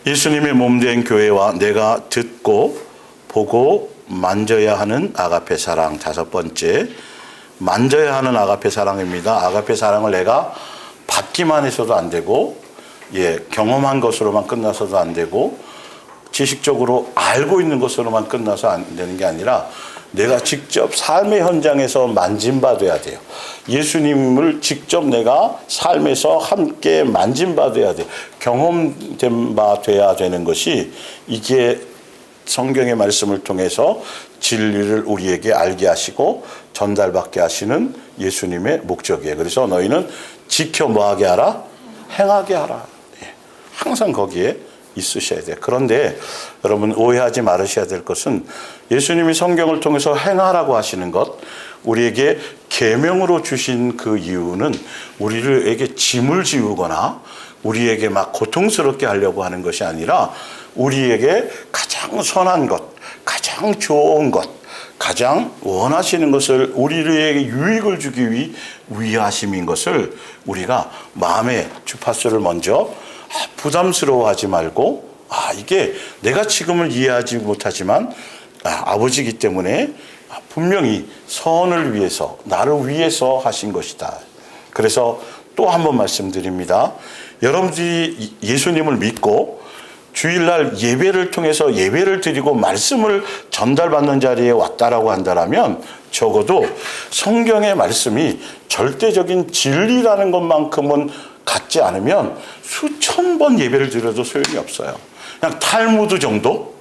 예수님의 몸된 교회와 내가 듣고 보고 만져야 하는 아가페 사랑. 다섯 번째, 만져야 하는 아가페 사랑입니다. 아가페 사랑을 내가 받기만 해서도 안 되고, 경험한 것으로만 끝나서도 안 되고, 지식적으로 알고 있는 것으로만 끝나서 안 되는 게 아니라 내가 직접 삶의 현장에서 만진 바 돼야 돼요. 예수님을 직접 내가 삶에서 함께 만진 바 돼야 돼요. 경험된 바 돼야 되는 것이, 이게 성경의 말씀을 통해서 진리를 우리에게 알게 하시고 전달받게 하시는 예수님의 목적이에요. 그래서 너희는 지켜 뭐하게 하라? 행하게 하라. 항상 거기에 있으셔야 돼요. 그런데 여러분 오해하지 말으셔야 될 것은, 예수님이 성경을 통해서 행하라고 하시는 것, 우리에게 계명으로 주신 그 이유는 우리에게 짐을 지우거나 우리에게 막 고통스럽게 하려고 하는 것이 아니라, 우리에게 가장 선한 것, 가장 좋은 것, 가장 원하시는 것을, 우리에게 유익을 주기 위하심인 것을 우리가 마음의 주파수를 먼저 부담스러워하지 말고, 이게 내가 지금은 이해하지 못하지만 아버지이기 때문에 분명히 선을 위해서, 나를 위해서 하신 것이다. 그래서 또 한 번 말씀드립니다. 여러분들이 예수님을 믿고 주일날 예배를 통해서 예배를 드리고 말씀을 전달받는 자리에 왔다라고 한다면, 적어도 성경의 말씀이 절대적인 진리라는 것만큼은 갖지 않으면 수천 번 예배를 드려도 소용이 없어요. 그냥 탈무드 정도,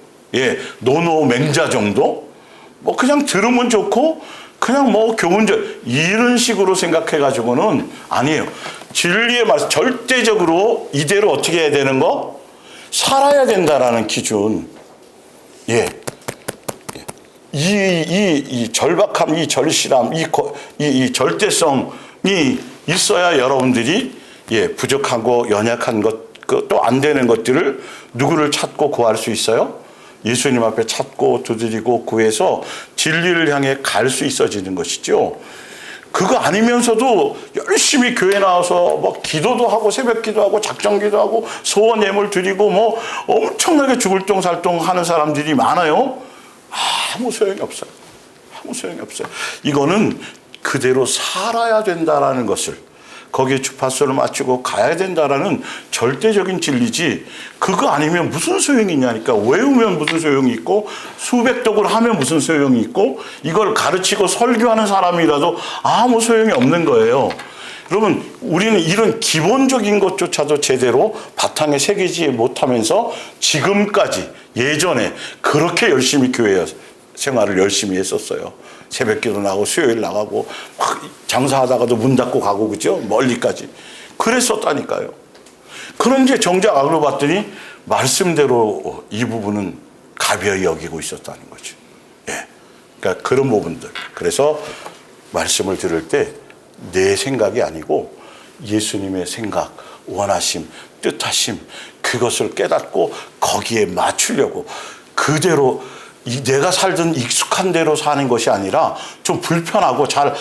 노노 맹자 정도, 뭐 그냥 들으면 좋고 그냥 뭐 교훈적 이런 식으로 생각해가지고는 아니에요. 진리의 말씀, 절대적으로 이대로 어떻게 해야 되는 거? 살아야 된다라는 기준. 이 절박함, 이 절실함, 이 절대성이 있어야 여러분들이 부족하고 연약한 것, 또 안 되는 것들을 누구를 찾고 구할 수 있어요? 예수님 앞에 찾고 두드리고 구해서 진리를 향해 갈 수 있어지는 것이죠. 그거 아니면서도 열심히 교회 나와서 뭐 기도도 하고 새벽 기도하고 작정 기도하고 소원 예물 드리고 뭐 엄청나게 죽을 똥 살 똥 하는 사람들이 많아요. 아무 소용이 없어요. 아무 소용이 없어요. 이거는 그대로 살아야 된다라는 것을, 거기에 주파수를 맞추고 가야 된다라는 절대적인 진리지, 그거 아니면 무슨 소용이 있냐니까. 외우면 무슨 소용이 있고, 수백독을 하면 무슨 소용이 있고, 이걸 가르치고 설교하는 사람이라도 아무 소용이 없는 거예요. 여러분, 우리는 이런 기본적인 것조차도 제대로 바탕에 새기지 못하면서 지금까지, 예전에 그렇게 열심히 교회 생활을 열심히 했었어요. 새벽기도 나가고 수요일 나가고 막 장사하다가도 문 닫고 가고, 그죠? 멀리까지 그랬었다니까요. 그런데 정작 알고 봤더니 말씀대로 이 부분은 가벼이 여기고 있었다는 거죠. 그러니까 그런 부분들. 그래서 말씀을 들을 때 내 생각이 아니고 예수님의 생각, 원하심, 뜻하심, 그것을 깨닫고 거기에 맞추려고, 그대로 내가 살던 익숙한 대로 사는 것이 아니라 좀 불편하고 잘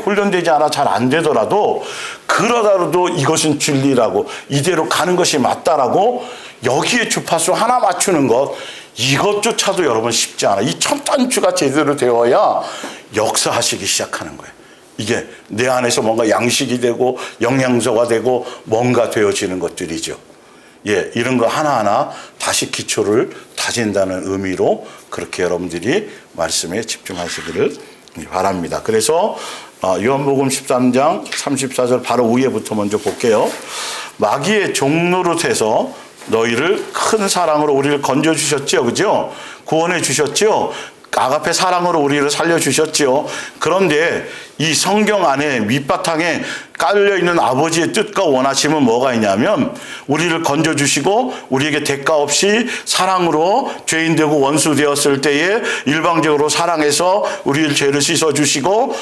훈련되지 않아 잘 안 되더라도, 그러다도 이것은 진리라고, 이대로 가는 것이 맞다라고 여기에 주파수 하나 맞추는 것, 이것조차도 여러분 쉽지 않아. 이 첫 단추가 제대로 되어야 역사하시기 시작하는 거예요. 이게 내 안에서 뭔가 양식이 되고 영양소가 되고 뭔가 되어지는 것들이죠. 이런 거 하나하나 다시 기초를 다진다는 의미로 그렇게 여러분들이 말씀에 집중하시기를 바랍니다. 그래서 요한복음 13장 34절 바로 위에부터 먼저 볼게요. 마귀의 종노릇해서 너희를 큰 사랑으로 우리를 건져주셨죠. 그죠? 구원해 주셨죠. 아가페 사랑으로 우리를 살려주셨죠. 그런데 이 성경 안에 밑바탕에 깔려있는 아버지의 뜻과 원하심은 뭐가 있냐면, 우리를 건져주시고 우리에게 대가 없이 사랑으로 죄인 되고 원수 되었을 때에 일방적으로 사랑해서 우리를 죄를 씻어주시고,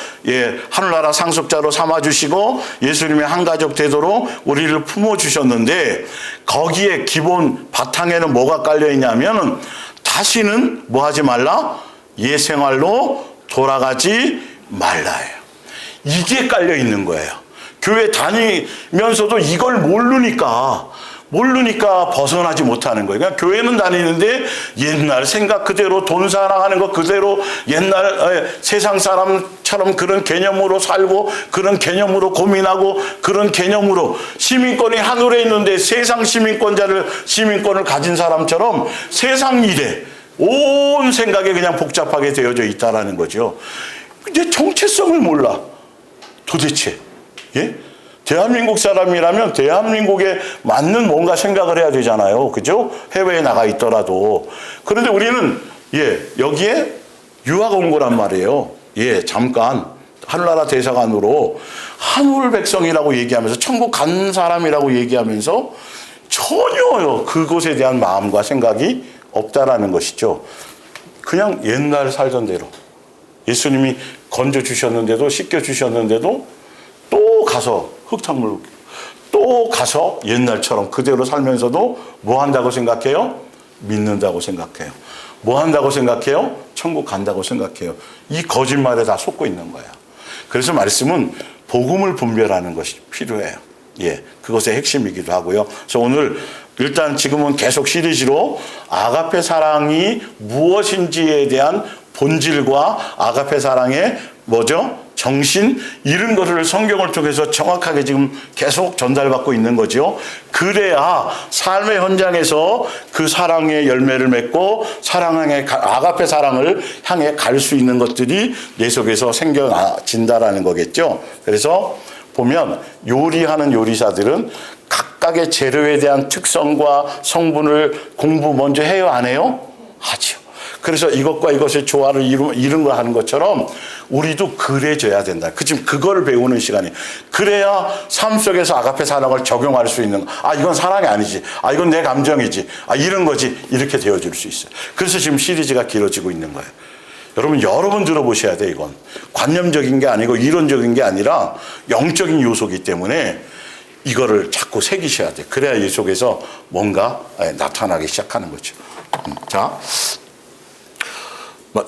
하늘나라 상속자로 삼아주시고 예수님의 한 가족 되도록 우리를 품어주셨는데, 거기에 기본 바탕에는 뭐가 깔려있냐면, 다시는 뭐 하지 말라? 옛 생활로 돌아가지 말라예요. 이게 깔려 있는 거예요. 교회 다니면서도 이걸 모르니까 모르니까 벗어나지 못하는 거예요. 그러니까 교회는 다니는데 옛날 생각 그대로 돈 사랑하는 것 그대로 옛날 세상 사람처럼 그런 개념으로 살고 그런 개념으로 고민하고 그런 개념으로 시민권이 하늘에 있는데 세상 시민권을 가진 사람처럼 세상 일에 온 생각이 그냥 복잡하게 되어져 있다라는 거죠. 이제 정체성을 몰라. 도대체. 예? 대한민국 사람이라면 대한민국에 맞는 뭔가 생각을 해야 되잖아요. 그죠? 해외에 나가 있더라도. 그런데 우리는, 여기에 유학 온 거란 말이에요. 잠깐. 하늘나라 대사관으로 하늘 백성이라고 얘기하면서 천국 간 사람이라고 얘기하면서 전혀 그곳에 대한 마음과 생각이 없다라는 것이죠. 그냥 옛날 살던 대로. 예수님이 건져주셨는데도, 씻겨주셨는데도 또 가서 흙탕물, 또 가서 옛날처럼 그대로 살면서도 뭐 한다고 생각해요? 믿는다고 생각해요. 뭐 한다고 생각해요? 천국 간다고 생각해요. 이 거짓말에 다 속고 있는 거예요. 그래서 말씀은 복음을 분별하는 것이 필요해요. 그것의 핵심이기도 하고요. 그래서 오늘 일단 지금은 계속 시리즈로 아가페 사랑이 무엇인지에 대한 본질과 아가페 사랑의 정신, 이런 것을 성경을 통해서 정확하게 지금 계속 전달받고 있는 거죠. 그래야 삶의 현장에서 그 사랑의 열매를 맺고 아가페 사랑을 향해 갈 수 있는 것들이 내 속에서 생겨진다라는 거겠죠. 그래서 보면 요리하는 요리사들은 각각의 재료에 대한 특성과 성분을 공부 먼저 해요, 안 해요? 하죠. 그래서 이것과 이것의 조화를 이룬 거 하는 것처럼 우리도 그래져야 된다. 지금 그거를 배우는 시간이에요. 그래야 삶 속에서 아가페 사랑을 적용할 수 있는, 이건 사랑이 아니지. 이건 내 감정이지. 이런 거지. 이렇게 되어줄 수 있어요. 그래서 지금 시리즈가 길어지고 있는 거예요. 여러분 여러 번 들어보셔야 돼. 이건 관념적인 게 아니고 이론적인 게 아니라 영적인 요소이기 때문에 이거를 자꾸 새기셔야 돼. 그래야 이 속에서 뭔가 나타나기 시작하는 거죠. 자,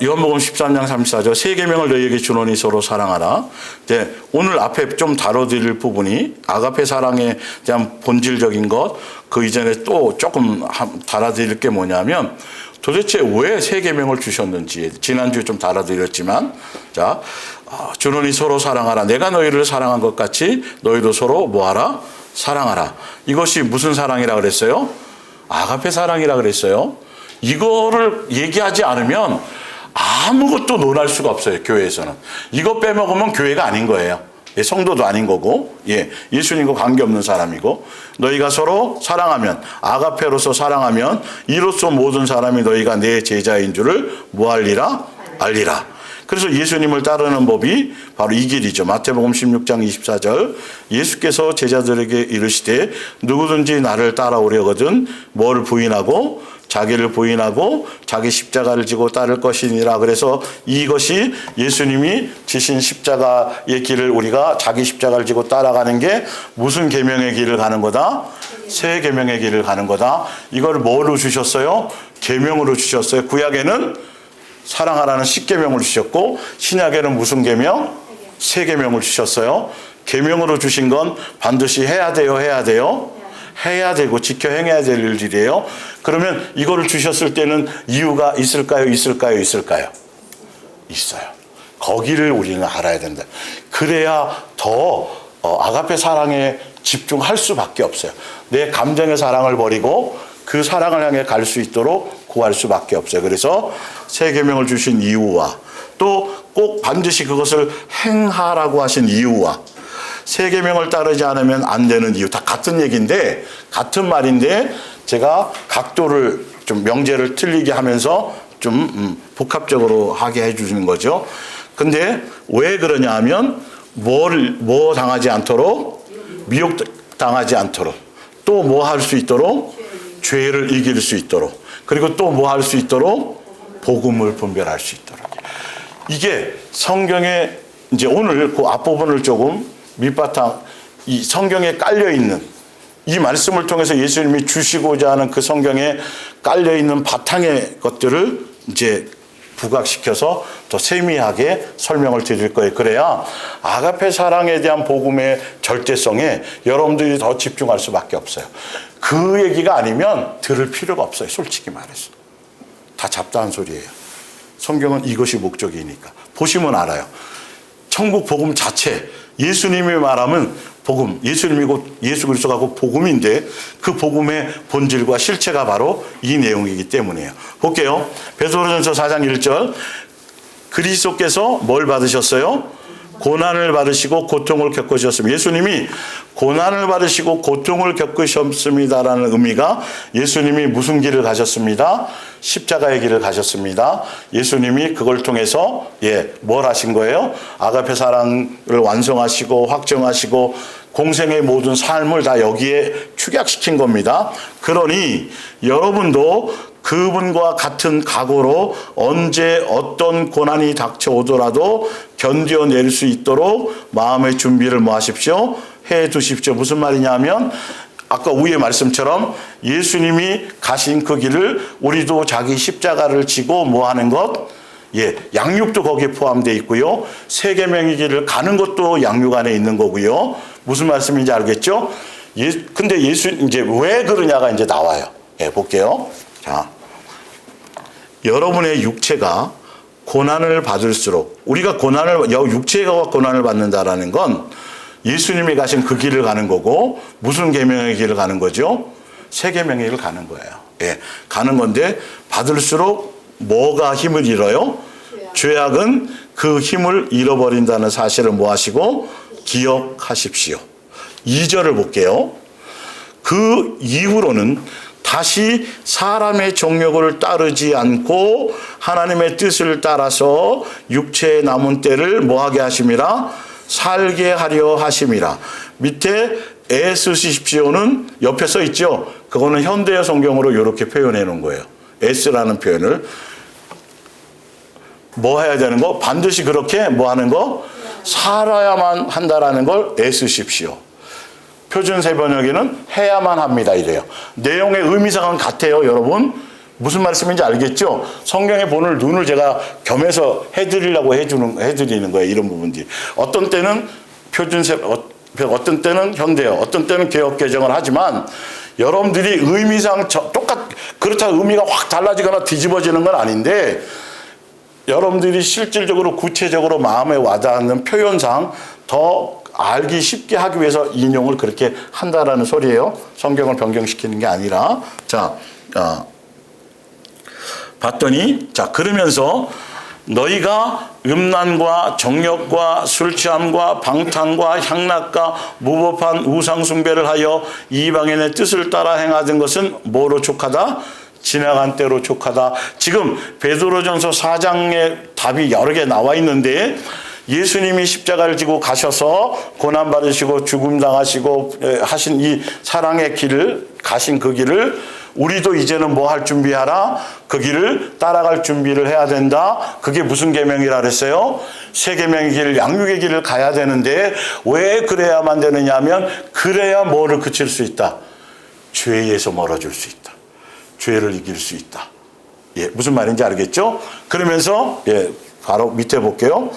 요한복음 13장 34절 세 계명을 너희에게 주노니 서로 사랑하라. 오늘 앞에 좀 다뤄드릴 부분이 아가페 사랑에 대한 본질적인 것, 그 이전에 또 조금 다뤄드릴 게 뭐냐면 도대체 왜 세 계명을 주셨는지 지난주에 좀 다뤄드렸지만, 자, 주노니 서로 사랑하라. 내가 너희를 사랑한 것 같이 너희도 서로 뭐하라? 사랑하라. 이것이 무슨 사랑이라 그랬어요? 아가페 사랑이라 그랬어요. 이거를 얘기하지 않으면 아무것도 논할 수가 없어요. 교회에서는. 이거 빼먹으면 교회가 아닌 거예요. 성도도 아닌 거고, 예수님과 관계없는 사람이고, 너희가 서로 사랑하면, 아가페로서 사랑하면 이로써 모든 사람이 너희가 내 제자인 줄을 뭐할리라? 알리라. 그래서 예수님을 따르는 법이 바로 이 길이죠. 마태복음 16장 24절 예수께서 제자들에게 이르시되 누구든지 나를 따라오려거든 뭘 부인하고 자기를 부인하고 자기 십자가를 지고 따를 것이니라. 그래서 이것이 예수님이 지신 십자가의 길을 우리가 자기 십자가를 지고 따라가는 게 무슨 계명의 길을 가는 거다? 새 계명의 길을 가는 거다. 이걸 뭐로 주셨어요? 계명으로 주셨어요. 구약에는 사랑하라는 십계명을 주셨고 신약에는 무슨 계명? 새 계명을 주셨어요. 계명으로 주신 건 반드시 해야 돼요, 해야 돼요. 해야 되고 지켜 행해야 될 일들이에요. 그러면 이거를 주셨을 때는 이유가 있을까요? 있을까요? 있을까요? 있어요. 거기를 우리는 알아야 된다. 그래야 더 아가페 사랑에 집중할 수밖에 없어요. 내 감정의 사랑을 버리고 그 사랑을 향해 갈 수 있도록 구할 수밖에 없어요. 그래서 새 계명을 주신 이유와 또 꼭 반드시 그것을 행하라고 하신 이유와 새 계명을 따르지 않으면 안 되는 이유 다 같은 얘기인데 같은 말인데 제가 각도를 좀 명제를 틀리게 하면서 좀 복합적으로 하게 해주는 거죠. 근데 왜 그러냐 하면 뭐 당하지 않도록 미혹 당하지 않도록 또 뭐 할 수 있도록 죄를 이길 수 있도록 그리고 또 뭐 할 수 있도록 복음을 분별할 수 있도록 이게 성경에 이제 오늘 그 앞부분을 조금 밑바탕 이 성경에 깔려 있는 이 말씀을 통해서 예수님이 주시고자 하는 그 성경에 깔려 있는 바탕의 것들을 이제 부각시켜서 더 세미하게 설명을 드릴 거예요. 그래야 아가페 사랑에 대한 복음의 절대성에 여러분들이 더 집중할 수밖에 없어요. 그 얘기가 아니면 들을 필요가 없어요. 솔직히 말해서. 다 잡다한 소리예요. 성경은 이것이 목적이니까. 보시면 알아요. 천국 복음 자체, 예수님이 말하면 복음, 예수님이 곧 예수 그리스도가 곧 복음인데 그 복음의 본질과 실체가 바로 이 내용이기 때문이에요. 볼게요. 베드로전서 4장 1절. 그리스도께서 뭘 받으셨어요? 고난을 받으시고 고통을 겪으셨습니다. 예수님이 고난을 받으시고 고통을 겪으셨습니다라는 의미가 예수님이 무슨 길을 가셨습니다? 십자가의 길을 가셨습니다. 예수님이 그걸 통해서 뭘 하신 거예요? 아가페 사랑을 완성하시고 확정하시고 공생의 모든 삶을 다 여기에 축약시킨 겁니다. 그러니 여러분도 그분과 같은 각오로 언제 어떤 고난이 닥쳐오더라도 견뎌낼 수 있도록 마음의 준비를 뭐 하십시오? 해 두십시오. 무슨 말이냐면 아까 위의 말씀처럼 예수님이 가신 그 길을 우리도 자기 십자가를 지고 뭐 하는 것? 양육도 거기에 포함되어 있고요. 세계명의 길을 가는 것도 양육 안에 있는 거고요. 무슨 말씀인지 알겠죠? 근데 예수 이제 왜 그러냐가 이제 나와요. 볼게요. 자, 여러분의 육체가 고난을 받을수록 우리가 육체가 고난을 받는다라는 건 예수님이 가신 그 길을 가는 거고 무슨 계명의 길을 가는 거죠? 세 계명의 길을 가는 거예요. 가는 건데 받을수록 뭐가 힘을 잃어요? 죄악은 그 힘을 잃어버린다는 사실을 뭐 하시고 기억하십시오. 2절을 볼게요. 그 이후로는 다시 사람의 정욕을 따르지 않고 하나님의 뜻을 따라서 육체의 남은 때를 뭐하게 하심이라? 살게 하려 하심이라. 밑에 애쓰십시오는 옆에 써 있죠. 그거는 현대어 성경으로 이렇게 표현해 놓은 거예요. 애쓰라는 표현을. 뭐 해야 되는 거? 반드시 그렇게 뭐 하는 거? 살아야만 한다라는 걸 애쓰십시오. 표준세 번역에는 해야만 합니다 이래요. 내용의 의미상은 같아요. 여러분 무슨 말씀인지 알겠죠? 성경의 본을 눈을 제가 겸해서 해드리려고 해드리는 거예요. 이런 부분들이 어떤 때는 표준세, 어떤 때는 현대어, 어떤 때는 개역 개정을 하지만 여러분들이 의미상 그렇다고 의미가 확 달라지거나 뒤집어지는 건 아닌데 여러분들이 실질적으로 구체적으로 마음에 와닿는 표현상 더 알기 쉽게 하기 위해서 인용을 그렇게 한다라는 소리예요. 성경을 변경시키는 게 아니라. 자, 봤더니 그러면서 너희가 음란과 정욕과 술취함과 방탕과 향락과 무법한 우상숭배를 하여 이방인의 뜻을 따라 행하던 것은 뭐로 족하다? 지나간 때로 족하다. 지금 베드로전서 4장에 답이 여러 개 나와 있는데 예수님이 십자가를 지고 가셔서 고난받으시고 죽음당하시고 하신 이 사랑의 길을 가신 그 길을 우리도 이제는 뭐 할 준비하라? 그 길을 따라갈 준비를 해야 된다. 그게 무슨 계명이라 그랬어요? 세 계명의 길, 양육의 길을 가야 되는데 왜 그래야만 되느냐 하면 그래야 뭐를 그칠 수 있다? 죄에서 멀어질 수 있다. 죄를 이길 수 있다. 무슨 말인지 알겠죠? 그러면서 바로 밑에 볼게요.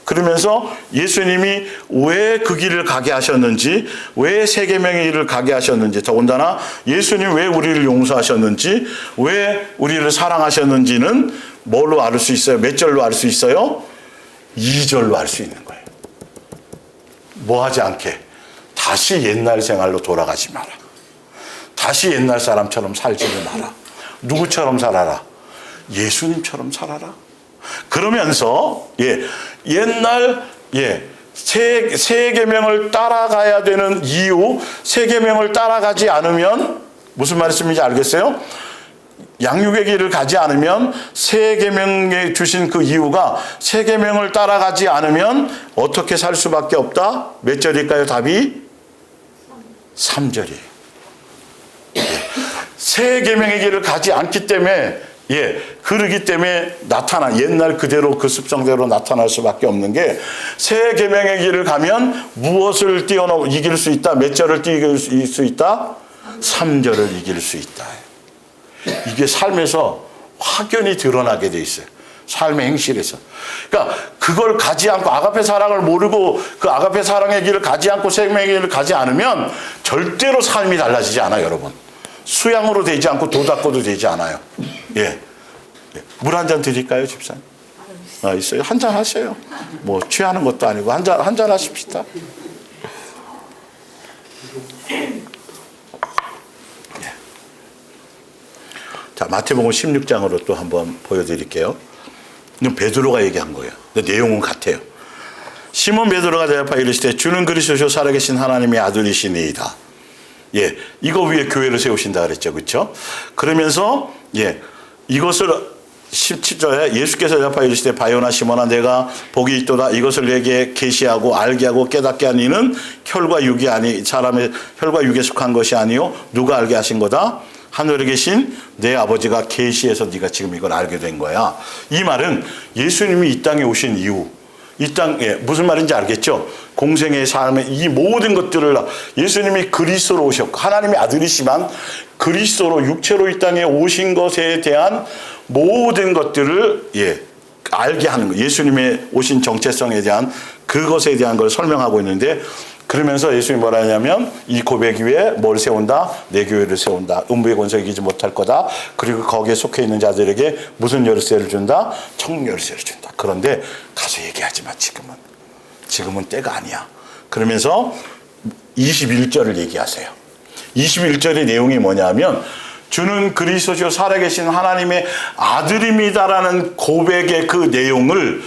그러면서 예수님이 왜 그 길을 가게 하셨는지, 왜 세 계명의 길을 가게 하셨는지, 더군다나 예수님 왜 우리를 용서하셨는지, 왜 우리를 사랑하셨는지는 뭘로 알 수 있어요? 몇 절로 알 수 있어요? 2절로 알 수 있는 거예요. 뭐 하지 않게? 다시 옛날 생활로 돌아가지 마라. 다시 옛날 사람처럼 살지를 마라. 누구처럼 살아라? 예수님처럼 살아라. 그러면서 옛날 세 계명을 따라가야 되는 이유, 세 계명을 따라가지 않으면 무슨 말씀인지 알겠어요? 양육의 길을 가지 않으면 세 계명에 주신 그 이유가 세 계명을 따라가지 않으면 어떻게 살 수밖에 없다? 몇 절일까요? 답이 3절이에요. 세 계명의 길을 가지 않기 때문에 그러기 때문에 옛날 그대로 그 습성대로 나타날 수밖에 없는 게 세 계명의 길을 가면 무엇을 이길 수 있다? 몇 절을 이길 수 있다? 3절을 이길 수 있다. 이게 삶에서 확연히 드러나게 돼 있어요. 삶의 행실에서. 그러니까 그걸 가지 않고 아가페 사랑을 모르고 그 아가페 사랑의 길을 가지 않고 생명의 길을 가지 않으면 절대로 삶이 달라지지 않아요, 여러분. 수양으로 되지 않고 도 닦고도 되지 않아요. 예. 물 한 잔 드릴까요, 집사님? 아, 있어요. 한 잔 하세요. 뭐 취하는 것도 아니고 한 잔 하십시다. 자, 마태복음 16장으로 또 한번 보여드릴게요. 이건 베드로가 얘기한 거예요. 근데 내용은 같아요. 시몬 베드로가 대답하여 이르시되 주는 그리스도시요 살아계신 하나님의 아들이시니이다. 예, 이거 위에 교회를 세우신다 그랬죠, 그렇죠? 그러면서 이것을 17절에 예수께서 대답하여 이르시되 바요나 시몬아 내가 복이 있도다. 이것을 내게 계시하고 알게 하고 깨닫게 한 이는 혈과 육이 아니 사람의 혈과 육에 속한 것이 아니요 누가 알게 하신 거다. 하늘에 계신 내 아버지가 계시해서 네가 지금 이걸 알게 된 거야. 이 말은 예수님이 이 땅에 오신 이후 이 땅에 무슨 말인지 알겠죠? 공생의 삶의 이 모든 것들을 예수님이 그리스도로 오셨고 하나님의 아들이시만 그리스도로 육체로 이 땅에 오신 것에 대한 모든 것들을 알게 하는 거예요. 예수님의 오신 정체성에 대한 그것에 대한 걸 설명하고 있는데 그러면서 예수님이 뭐라 하냐면 이 고백 위에 뭘 세운다? 내 교회를 세운다. 음부의 권세를 이기지 못할 거다. 그리고 거기에 속해 있는 자들에게 무슨 열쇠를 준다? 청 열쇠를 준다. 그런데 가서 얘기하지 마. 지금은 때가 아니야. 그러면서 21절을 얘기하세요. 21절의 내용이 뭐냐면 주는 그리스도시요 살아계신 하나님의 아들입니다라는 고백의 그 내용을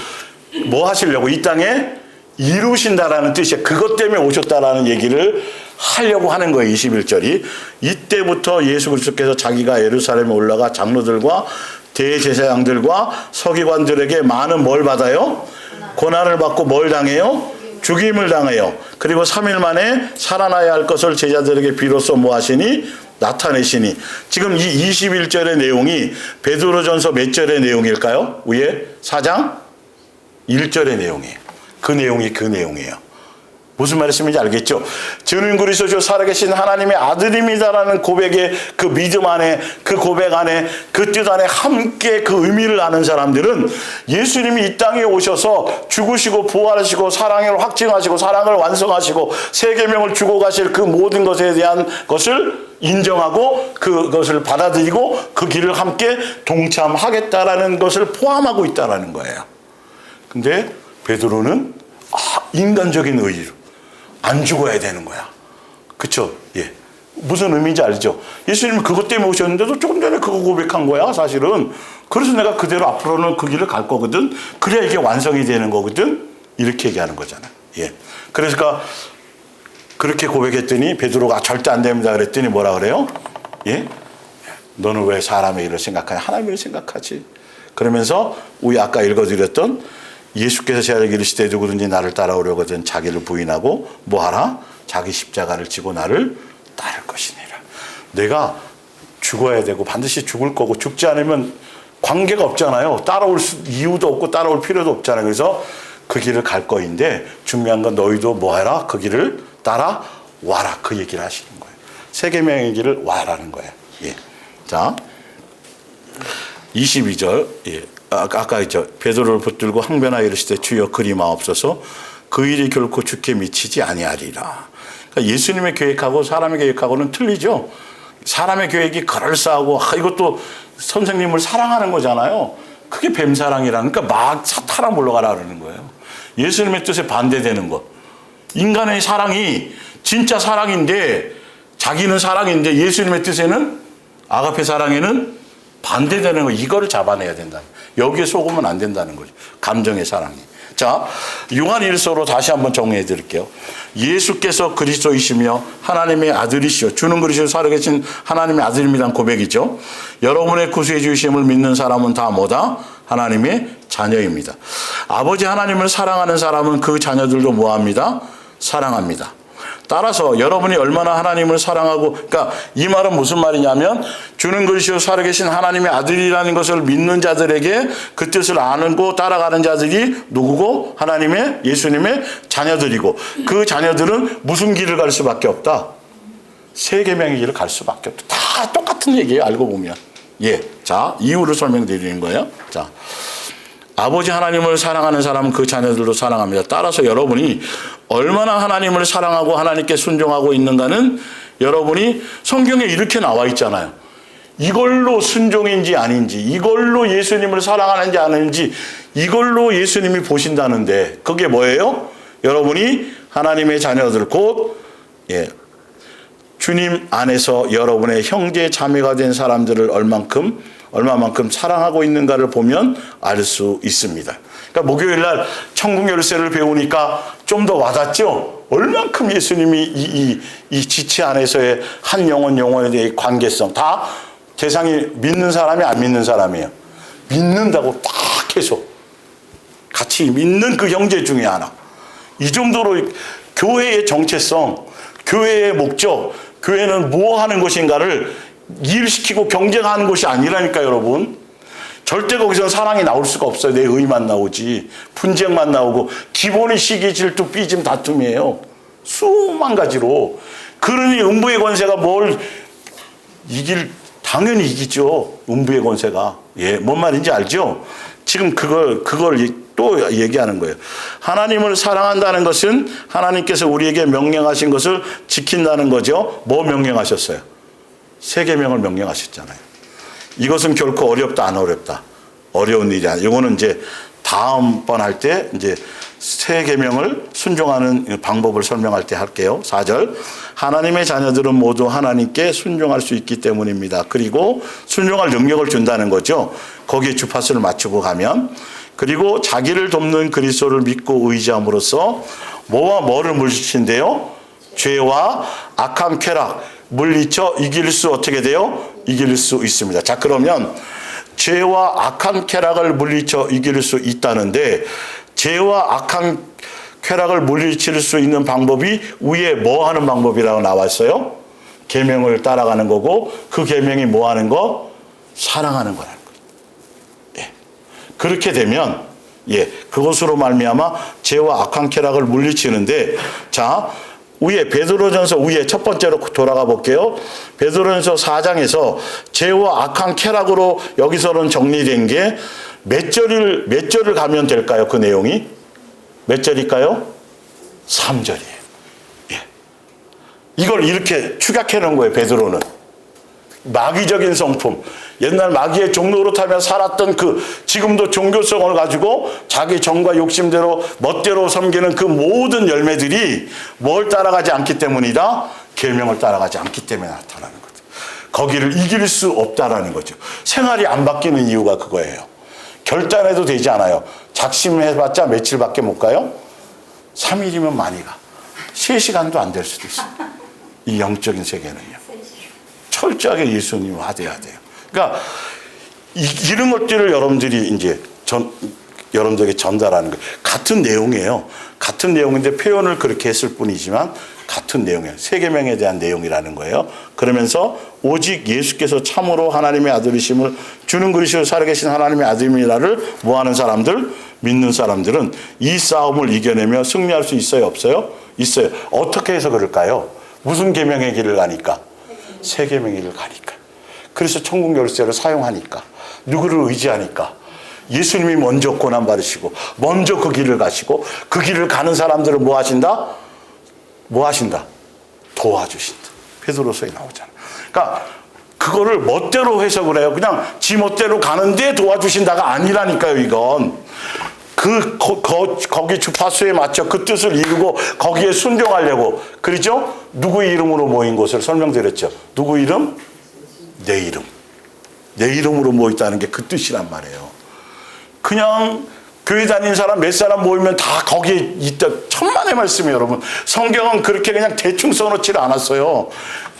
뭐 하시려고 이 땅에 이루신다라는 뜻이야. 그것 때문에 오셨다라는 얘기를 하려고 하는 거예요. 21절이. 이때부터 예수 그리스도께서 자기가 예루살렘에 올라가 장로들과 대제사장들과 서기관들에게 많은 뭘 받아요? 고난을 받고 뭘 당해요? 죽임을 당해요. 그리고 3일 만에 살아나야 할 것을 제자들에게 비로소 뭐 하시니? 나타내시니. 지금 이 21절의 내용이 베드로전서 몇 절의 내용일까요? 위에 4장 1절의 내용이에요. 그 내용이에요. 무슨 말씀인지 알겠죠? 주는 그리스도시요 살아계신 하나님의 아들입니다라는 고백의 그 믿음 안에 그 고백 안에 그 뜻 안에 함께 그 의미를 아는 사람들은 예수님이 이 땅에 오셔서 죽으시고 부활하시고 사랑을 확증하시고 사랑을 완성하시고 세계명을 주고 가실 그 모든 것에 대한 것을 인정하고 그것을 받아들이고 그 길을 함께 동참하겠다라는 것을 포함하고 있다라는 거예요. 근데 베드로는 인간적인 의의로 안 죽어야 되는 거야. 그쵸? 예. 무슨 의미인지 알죠? 예수님은 그것 때문에 오셨는데도 조금 전에 그거 고백한 거야, 사실은. 그래서 내가 그대로 앞으로는 그 길을 갈 거거든. 그래야 이게 완성이 되는 거거든. 이렇게 얘기하는 거잖아. 예. 그래서 그렇게 고백했더니 베드로가 절대 안 됩니다. 그랬더니 뭐라 그래요? 예? 너는 왜 사람의 일을 생각하냐? 하나님의 일을 생각하지. 그러면서 우리 아까 읽어드렸던 예수께서 제자에게 이르시되 누구든지 나를 따라오려거든 자기를 부인하고 뭐하라? 자기 십자가를 지고 나를 따를 것이니라. 내가 죽어야 되고 반드시 죽을 거고 죽지 않으면 관계가 없잖아요. 따라올 이유도 없고 따라올 필요도 없잖아요. 그래서 그 길을 갈 거인데 중요한 건 너희도 뭐하라? 그 길을 따라와라. 그 얘기를 하시는 거예요. 세계명의 길을 와라는 거예요. 예. 자 22절 아까 있죠. 베드로를 붙들고 항변하여 이르시되 주여 그리 마옵소서 그 일이 결코 주께 미치지 아니하리라. 그러니까 예수님의 계획하고 사람의 계획하고는 틀리죠. 사람의 계획이 그럴싸하고 이것도 선생님을 사랑하는 거잖아요. 그게 뱀사랑이라는 그러니까 막 사탄아 물러가라 그러는 거예요. 예수님의 뜻에 반대되는 것. 인간의 사랑이 진짜 사랑인데 자기는 사랑인데 예수님의 뜻에는 아가페 사랑에는 반대되는 거. 이거를 잡아내야 된다. 여기에 속으면 안 된다는 거죠. 감정의 사랑이. 자, 요한 1서로 다시 한번 정리해 드릴게요. 예수께서 그리스도이시며 하나님의 아들이시오. 주는 그리스도 살아계신 하나님의 아들입니다는 고백이죠. 여러분의 구수해 주심을 믿는 사람은 다 뭐다? 하나님의 자녀입니다. 아버지 하나님을 사랑하는 사람은 그 자녀들도 뭐합니다? 사랑합니다. 따라서 여러분이 얼마나 하나님을 사랑하고, 그러니까 이 말은 무슨 말이냐면 주는 그리스도 살아계신 하나님의 아들이라는 것을 믿는 자들에게 그 뜻을 아는고 따라가는 자들이 누구고? 하나님의 예수님의 자녀들이고 그 자녀들은 무슨 길을 갈 수밖에 없다? 세계명의 길을 갈 수밖에 없다. 다 똑같은 얘기예요. 알고 보면. 예. 자, 이유를 설명드리는 거예요. 자, 아버지 하나님을 사랑하는 사람은 그 자녀들도 사랑합니다. 따라서 여러분이 얼마나 하나님을 사랑하고 하나님께 순종하고 있는가는 여러분이 성경에 이렇게 나와 있잖아요. 이걸로 순종인지 아닌지, 이걸로 예수님을 사랑하는지 아닌지, 이걸로 예수님이 보신다는데 그게 뭐예요? 여러분이 하나님의 자녀들 곧 주님 안에서 여러분의 형제 자매가 된 사람들을 얼마만큼 사랑하고 있는가를 보면 알 수 있습니다. 그러니까 목요일 날 천국 열쇠를 배우니까 좀 더 와닿죠? 얼만큼 예수님이 이 지체 안에서의 한 영혼에 대해 관계성, 다 대상이 믿는 사람이 안 믿는 사람이에요. 믿는다고 딱 해서 같이 믿는 그 형제 중에 하나. 이 정도로 교회의 정체성, 교회의 목적, 교회는 뭐 하는 것인가를 일시키고 경쟁하는 것이 아니라니까 여러분. 절대 거기서 사랑이 나올 수가 없어요. 내 의만 나오지. 분쟁만 나오고 기본이 시기, 질투, 삐짐, 다툼이에요. 수만 가지로. 그러니 음부의 권세가 뭘 당연히 이기죠. 음부의 권세가. 뭔 말인지 알죠? 지금 그걸 또 얘기하는 거예요. 하나님을 사랑한다는 것은 하나님께서 우리에게 명령하신 것을 지킨다는 거죠. 뭐 명령하셨어요? 세 계명을 명령하셨잖아요. 이것은 결코 어렵다, 안 어렵다. 어려운 일이 아니야. 이거는 이제 다음번 할 때 이제 세 계명을 순종하는 방법을 설명할 때 할게요. 4절. 하나님의 자녀들은 모두 하나님께 순종할 수 있기 때문입니다. 그리고 순종할 능력을 준다는 거죠. 거기에 주파수를 맞추고 가면. 그리고 자기를 돕는 그리스도를 믿고 의지함으로써 뭐와 뭐를 물리친대요? 죄와 악한 쾌락 물리쳐 이길 수 어떻게 돼요? 이길 수 있습니다. 자, 그러면 죄와 악한 쾌락을 물리쳐 이길 수 있다는데 죄와 악한 쾌락을 물리칠 수 있는 방법이 위에 뭐 하는 방법이라고 나왔어요? 계명을 따라가는 거고 그 계명이 뭐 하는 거? 사랑하는 거라는 거예요. 그렇게 되면 그것으로 말미암아 죄와 악한 쾌락을 물리치는데 자, 위에 베드로전서 위에 첫 번째로 돌아가 볼게요. 베드로전서 4장에서 죄와 악한 쾌락으로 여기서는 정리된 게 몇 절을 가면 될까요? 그 내용이 몇 절일까요? 3절이에요. 이걸 이렇게 축약해 놓은 거예요. 베드로는 마귀적인 성품, 옛날 마귀의 종로로 타며 살았던 지금도 종교성을 가지고 자기 정과 욕심대로 멋대로 섬기는 그 모든 열매들이 뭘 따라가지 않기 때문이다? 계명을 따라가지 않기 때문에 나타나는 거죠. 거기를 이길 수 없다라는 거죠. 생활이 안 바뀌는 이유가 그거예요. 결단해도 되지 않아요. 작심해봤자 며칠밖에 못 가요? 3일이면 많이 가. 3시간도 안 될 수도 있어요. 이 영적인 세계는요. 철저하게 예수님을 하대야 돼요. 그러니까 이런 것들을 여러분들이 이제 여러분들에게 전달하는 거예요. 같은 내용이에요. 같은 내용인데 표현을 그렇게 했을 뿐이지만 같은 내용이에요. 세 계명에 대한 내용이라는 거예요. 그러면서 오직 예수께서 참으로 하나님의 아들이심을 주는 그리스도 살아계신 하나님의 아들이라를 뭐하는 사람들? 믿는 사람들은 이 싸움을 이겨내며 승리할 수 있어요? 없어요? 있어요. 어떻게 해서 그럴까요? 무슨 계명의 길을 가니까? 세 계명의 길을 가니까. 그래서 천국 열쇠를 사용하니까. 누구를 의지하니까. 예수님이 먼저 고난 받으시고 먼저 그 길을 가시고 그 길을 가는 사람들을 뭐 하신다? 뭐 하신다? 도와주신다. 베드로서에 나오잖아. 그러니까 그거를 멋대로 해석을 해요. 그냥 지 멋대로 가는데 도와주신다가 아니라니까요. 이건 거기 주파수에 맞춰 그 뜻을 이루고 거기에 순종하려고. 그렇죠? 누구 이름으로 모인 곳을 설명드렸죠. 누구 이름? 내 이름. 내 이름으로 모였다는 게 그 뜻이란 말이에요. 그냥 교회 다니는 사람 몇 사람 모이면 다 거기에 있다. 천만의 말씀이에요, 여러분. 성경은 그렇게 그냥 대충 써놓지를 않았어요.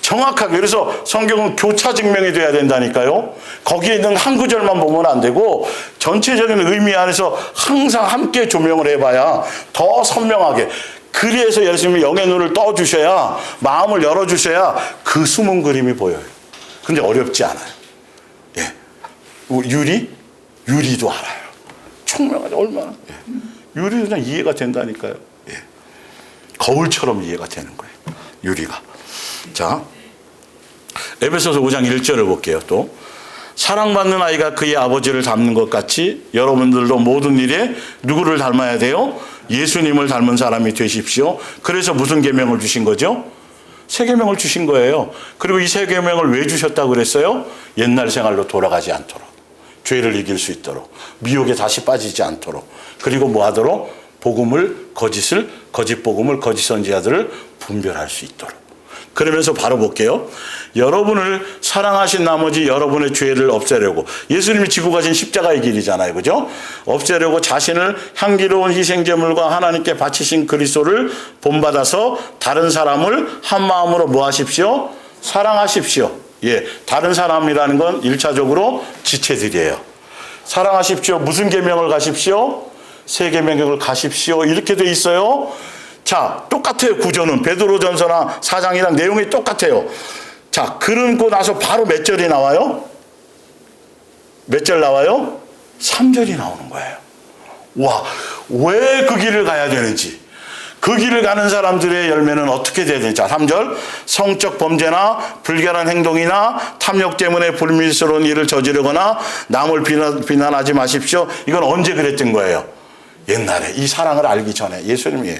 정확하게. 그래서 성경은 교차 증명이 돼야 된다니까요. 거기에 있는 한 구절만 보면 안 되고 전체적인 의미 안에서 항상 함께 조명을 해봐야 더 선명하게. 그래서 예수님이 영의 눈을 떠주셔야, 마음을 열어주셔야 그 숨은 그림이 보여요. 근데 어렵지 않아요. 유리도 알아요. 총명하지 얼마나. 유리도 그냥 이해가 된다니까요. 거울처럼 이해가 되는 거예요. 유리가. 자, 에베소서 5장 1절을 볼게요. 또 사랑받는 아이가 그의 아버지를 닮는 것 같이 여러분들도 모든 일에 누구를 닮아야 돼요? 예수님을 닮은 사람이 되십시오. 그래서 무슨 계명을 주신 거죠? 새 계명을 주신 거예요. 그리고 이 새 계명을 왜 주셨다고 그랬어요? 옛날 생활로 돌아가지 않도록, 죄를 이길 수 있도록, 미혹에 다시 빠지지 않도록, 그리고 뭐 하도록? 복음을, 거짓 복음을, 거짓 선지자들을 분별할 수 있도록. 그러면서 바로 볼게요. 여러분을 사랑하신 나머지 여러분의 죄를 없애려고, 예수님이 지고 가신 십자가의 길이잖아요. 그죠? 없애려고 자신을 향기로운 희생제물과 하나님께 바치신 그리스도를 본받아서 다른 사람을 한 마음으로 뭐 하십시오? 사랑하십시오. 예, 다른 사람이라는 건 1차적으로 지체들이에요. 사랑하십시오. 무슨 계명을 가십시오? 새 계명을 가십시오. 이렇게 돼 있어요. 자, 똑같아요. 구조는 베드로전서나 4장이랑 내용이 똑같아요. 자, 그러고 나서 바로 몇 절이 나와요? 몇 절 나와요? 3절이 나오는 거예요. 와, 왜 그 길을 가야 되는지, 그 길을 가는 사람들의 열매는 어떻게 돼야 되는지. 3절, 성적 범죄나 불결한 행동이나 탐욕 때문에 불미스러운 일을 저지르거나 남을 비난하지 마십시오. 이건 언제 그랬던 거예요? 옛날에, 이 사랑을 알기 전에. 예수님이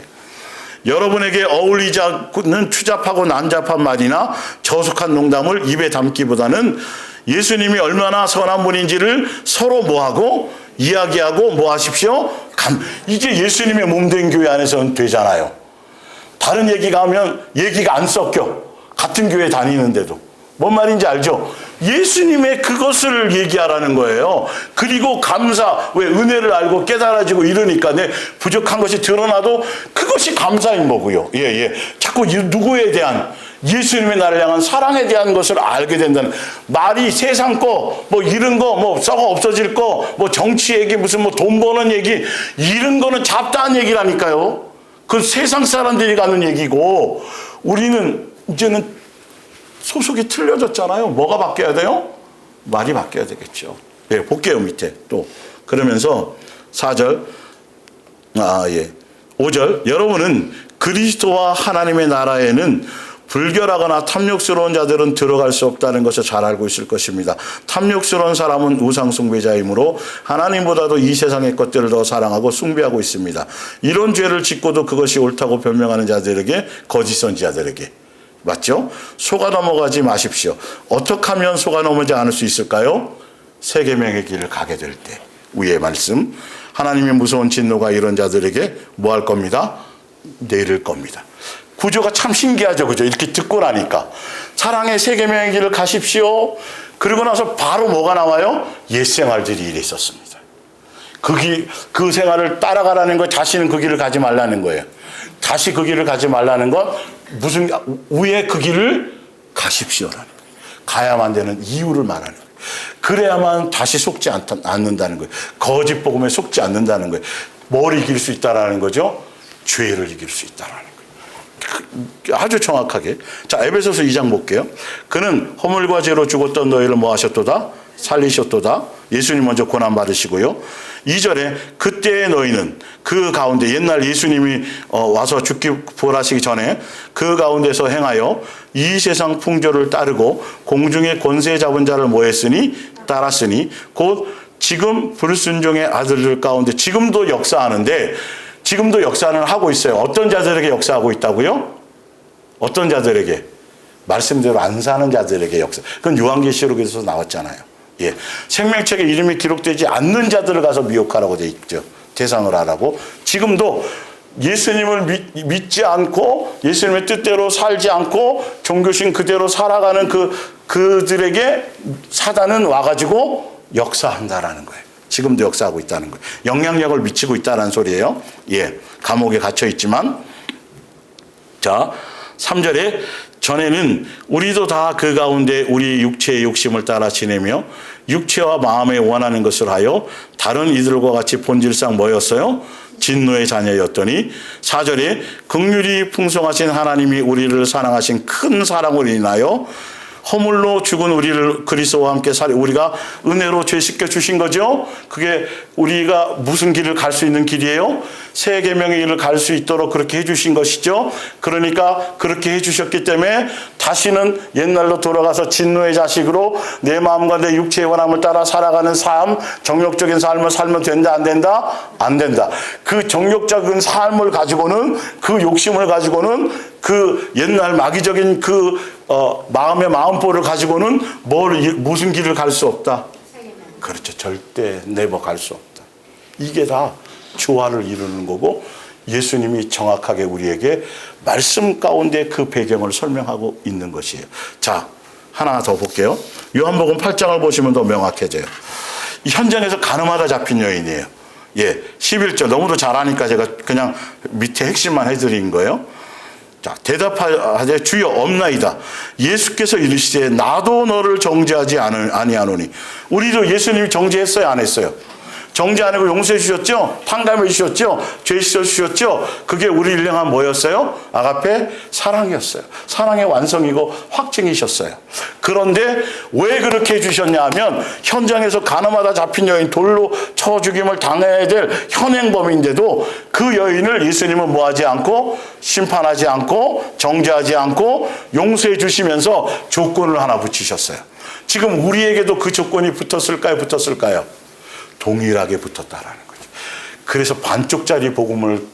여러분에게 어울리지 않는 추잡하고 난잡한 말이나 저속한 농담을 입에 담기보다는 예수님이 얼마나 선한 분인지를 서로 뭐하고 이야기하고 뭐 하십시오? 이게 예수님의 몸된 교회 안에서는 되잖아요. 다른 얘기가 하면 얘기가 안 섞여. 같은 교회 다니는데도. 뭔 말인지 알죠? 예수님의 그것을 얘기하라는 거예요. 그리고 감사, 왜 은혜를 알고 깨달아지고 이러니까 내 부족한 것이 드러나도 그것이 감사인 거고요. 예. 자꾸 누구에 대한, 예수님의 나를 향한 사랑에 대한 것을 알게 된다는. 말이 세상 거, 뭐 이런 거, 뭐 썩어 없어질 거, 뭐 정치 얘기, 무슨 뭐 돈 버는 얘기, 이런 거는 잡다한 얘기라니까요. 그 세상 사람들이 가는 얘기고, 우리는 이제는 소속이 틀려졌잖아요. 뭐가 바뀌어야 돼요? 말이 바뀌어야 되겠죠. 예, 볼게요, 밑에 또. 그러면서 4절, 5절, 여러분은 그리스도와 하나님의 나라에는 불결하거나 탐욕스러운 자들은 들어갈 수 없다는 것을 잘 알고 있을 것입니다. 탐욕스러운 사람은 우상 숭배자이므로 하나님보다도 이 세상의 것들을 더 사랑하고 숭배하고 있습니다. 이런 죄를 짓고도 그것이 옳다고 변명하는 자들에게, 거짓 선지자들에게, 맞죠? 속아 넘어가지 마십시오. 어떻게 하면 속아 넘어가지 않을 수 있을까요? 새 계명의 길을 가게 될 때. 위의 말씀, 하나님의 무서운 진노가 이런 자들에게 뭐 할 겁니다? 내릴 겁니다. 구조가 참 신기하죠, 그죠? 이렇게 듣고 나니까. 사랑의 새 계명의 길을 가십시오. 그리고 나서 바로 뭐가 나와요? 옛 생활들이 이래 있었습니다. 그 생활을 따라가라는 거, 다시는 그 길을 가지 말라는 거예요. 다시 그 길을 가지 말라는 건 무슨, 위에 그 길을 가십시오라는 거예요. 가야만 되는 이유를 말하는 거예요. 그래야만 다시 속지 않는다는 거예요. 거짓 복음에 속지 않는다는 거예요. 뭘 이길 수 있다라는 거죠? 죄를 이길 수 있다라는 거예요. 아주 정확하게. 자, 에베소서 2장 볼게요. 그는 허물과 죄로 죽었던 너희를 뭐 하셨도다? 살리셨도다. 예수님 먼저 고난 받으시고요. 2절에 그때의 너희는 그 가운데, 옛날 예수님이 와서 죽기 부활하시기 전에 그 가운데서 행하여 이 세상 풍조를 따르고 공중의 권세 잡은 자를 뭐 했으니? 따랐으니 곧 지금 불순종의 아들들 가운데, 지금도 역사하는데, 지금도 역사는 하고 있어요. 어떤 자들에게 역사하고 있다고요? 어떤 자들에게? 말씀대로 안 사는 자들에게 역사. 그건 요한계시록에서 나왔잖아요. 예. 생명책에 이름이 기록되지 않는 자들을 가서 미혹하라고 돼 있죠. 대상을 하라고. 지금도 예수님을 믿지 않고 예수님의 뜻대로 살지 않고 종교심 그대로 살아가는 그들에게 사단은 와가지고 역사한다라는 거예요. 지금도 역사하고 있다는 거예요. 영향력을 미치고 있다는 소리예요. 예. 감옥에 갇혀 있지만. 자, 3절에 전에는 우리도 다 그 가운데 우리 육체의 욕심을 따라 지내며 육체와 마음에 원하는 것을 하여 다른 이들과 같이 본질상 뭐였어요? 진노의 자녀였더니 4절에 긍휼이 풍성하신 하나님이 우리를 사랑하신 큰 사랑으로 인하여 허물로 죽은 우리를 그리스도와 함께 우리가 은혜로 죄 씻겨 주신 거죠. 그게 우리가 무슨 길을 갈 수 있는 길이에요? 새 계명의 길을 갈 수 있도록 그렇게 해주신 것이죠. 그러니까 그렇게 해주셨기 때문에 다시는 옛날로 돌아가서 진노의 자식으로 내 마음과 내 육체의 원함을 따라 살아가는 삶, 정욕적인 삶을 살면 된다 안 된다? 안 된다. 그 정욕적인 삶을 가지고는, 그 욕심을 가지고는, 그 옛날 마귀적인 그 마음의 마음보를 가지고는 무슨 길을 갈 수 없다. 그렇죠. 절대 네버 갈 수 없다. 이게 다 조화를 이루는 거고, 예수님이 정확하게 우리에게 말씀 가운데 그 배경을 설명하고 있는 것이에요. 자, 하나 더 볼게요. 요한복음 8장을 보시면 더 명확해져요. 이 현장에서 가늠하다 잡힌 여인이에요. 예, 11절 너무도 잘하니까 제가 그냥 밑에 핵심만 해드린 거예요. 자, 대답하되 주여 없나이다. 예수께서 이르시되 나도 너를 정죄하지 아니하노니. 우리도 예수님이 정죄했어요, 안 했어요? 정죄 안 하고 용서해 주셨죠? 탕감해 주셨죠? 죄 씻어 주셨죠? 그게 우리를 향한 뭐였어요? 아가페 사랑이었어요. 사랑의 완성이고 확증이셨어요. 그런데 왜 그렇게 해주셨냐 하면, 현장에서 가늠하다 잡힌 여인, 돌로 쳐 죽임을 당해야 될 현행범인데도 그 여인을 예수님은 뭐하지 않고, 심판하지 않고, 정죄하지 않고 용서해 주시면서 조건을 하나 붙이셨어요. 지금 우리에게도 그 조건이 붙었을까요? 붙었을까요? 동일하게 붙었다라는 거죠. 그래서 반쪽짜리 복음을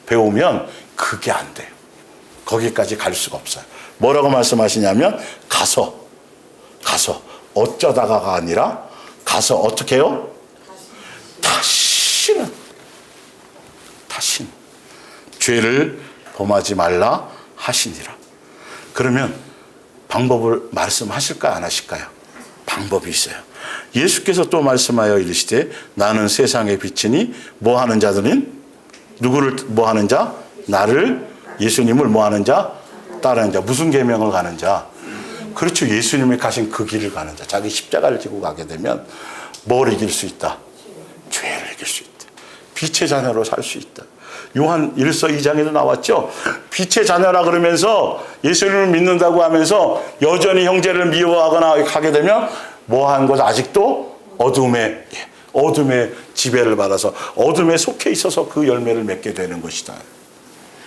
배우면 그게 안 돼요. 거기까지 갈 수가 없어요. 뭐라고 말씀하시냐면, 가서 어쩌다가가 아니라 가서 어떻게 해요? 다시는 죄를 범하지 말라 하시니라. 그러면 방법을 말씀하실까요, 안 하실까요? 방법이 있어요. 예수께서 또 말씀하여 이르시되 나는 세상의 빛이니 뭐하는 자들은, 누구를 뭐하는 자? 나를, 예수님을 뭐하는 자? 따르는 자. 무슨 계명을 가는 자? 그렇죠. 예수님이 가신 그 길을 가는 자. 자기 십자가를 지고 가게 되면 뭘 이길 수 있다? 죄를 이길 수 있다. 빛의 자녀로 살 수 있다. 요한 1서 2장에도 나왔죠. 빛의 자녀라 그러면서 예수님을 믿는다고 하면서 여전히 형제를 미워하거나 하게 되면 뭐한 것, 아직도 어둠의 지배를 받아서 어둠에 속해 있어서 그 열매를 맺게 되는 것이다.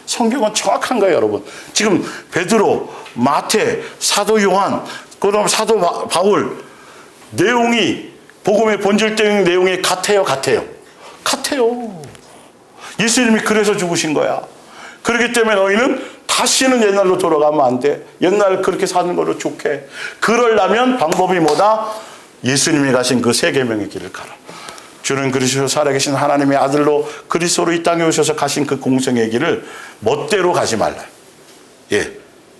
성경은 정확한 거예요, 여러분. 지금 베드로, 마태, 사도 요한, 그다음 사도 바울, 내용이 복음의 본질적인 내용이 같아요. 예수님이 그래서 죽으신 거야. 그렇기 때문에 너희는 다시는 옛날로 돌아가면 안 돼. 옛날 그렇게 사는 걸로 좋게. 그러려면 방법이 뭐다? 예수님이 가신 그 새 계명의 길을 가라. 주는 그리스도 살아계신 하나님의 아들로 그리스도로 이 땅에 오셔서 가신 그 공생의 길을 멋대로 가지 말라. 예,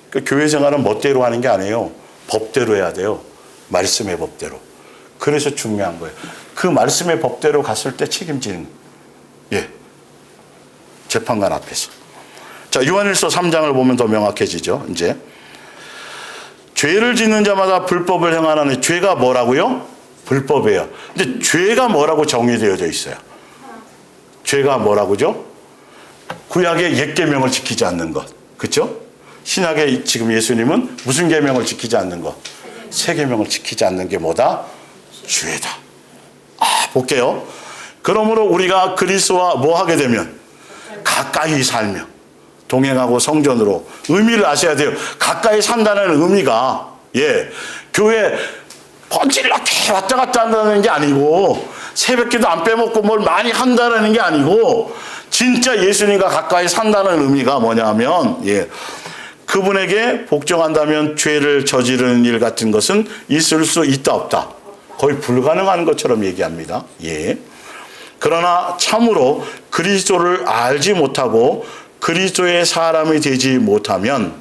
그 교회 생활은 멋대로 하는 게 아니에요. 법대로 해야 돼요. 말씀의 법대로. 그래서 중요한 거예요. 그 말씀의 법대로 갔을 때 책임지는, 예, 재판관 앞에서. 자, 요한일서 3장을 보면 더 명확해지죠. 이제 죄를 짓는 자마다 불법을 행하나니, 죄가 뭐라고요? 불법이에요. 근데 죄가 뭐라고 정의되어져 있어요? 죄가 뭐라고죠? 구약의 옛 계명을 지키지 않는 것, 그렇죠? 신약의 지금 예수님은 무슨 계명을 지키지 않는 것? 새 계명을 지키지 않는 게 뭐다? 죄다. 볼게요. 그러므로 우리가 그리스도와 뭐 하게 되면 가까이 살며 동행하고 성전으로, 의미를 아셔야 돼요. 가까이 산다는 의미가, 예, 교회 번질나게 왔다 갔다 한다는 게 아니고, 새벽기도 안 빼먹고 뭘 많이 한다는 게 아니고, 진짜 예수님과 가까이 산다는 의미가 뭐냐면, 예, 그분에게 복종한다면 죄를 저지르는 일 같은 것은 있을 수 있다 없다, 거의 불가능한 것처럼 얘기합니다. 예. 그러나 참으로 그리스도를 알지 못하고 그리스도의 사람이 되지 못하면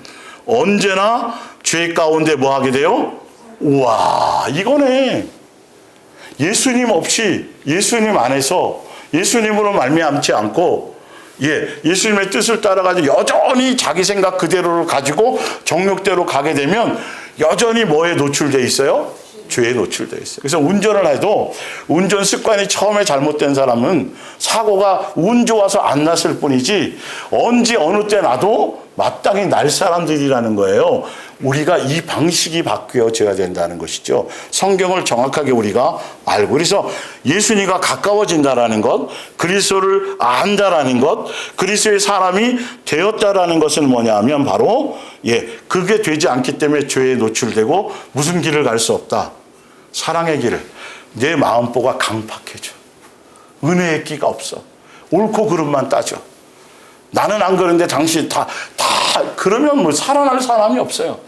언제나 죄 가운데 뭐 하게 돼요? 우와, 이거네. 예수님 없이, 예수님 안에서, 예수님으로 말미암지 않고, 예, 예수님의 뜻을 따라가지고 여전히 자기 생각 그대로를 가지고 정욕대로 가게 되면 여전히 뭐에 노출되어 있어요? 죄에 노출되어 있어요. 그래서 운전을 해도 운전 습관이 처음에 잘못된 사람은 사고가 운 좋아서 안 났을 뿐이지, 언제 어느 때 나도 마땅히 날 사람들이라는 거예요. 우리가 이 방식이 바뀌어져야 된다는 것이죠. 성경을 정확하게 우리가 알고, 그래서 예수님과 가까워진다라는 것, 그리스도를 안다라는 것, 그리스도의 사람이 되었다라는 것은 뭐냐 하면 바로 그게 되지 않기 때문에 죄에 노출되고 무슨 길을 갈 수 없다. 사랑의 길을. 내 마음보가 강팍해져. 은혜의 끼가 없어. 옳고 그름만 따져. 나는 안 그런데 당신 다 그러면 뭐 살아날 사람이 없어요.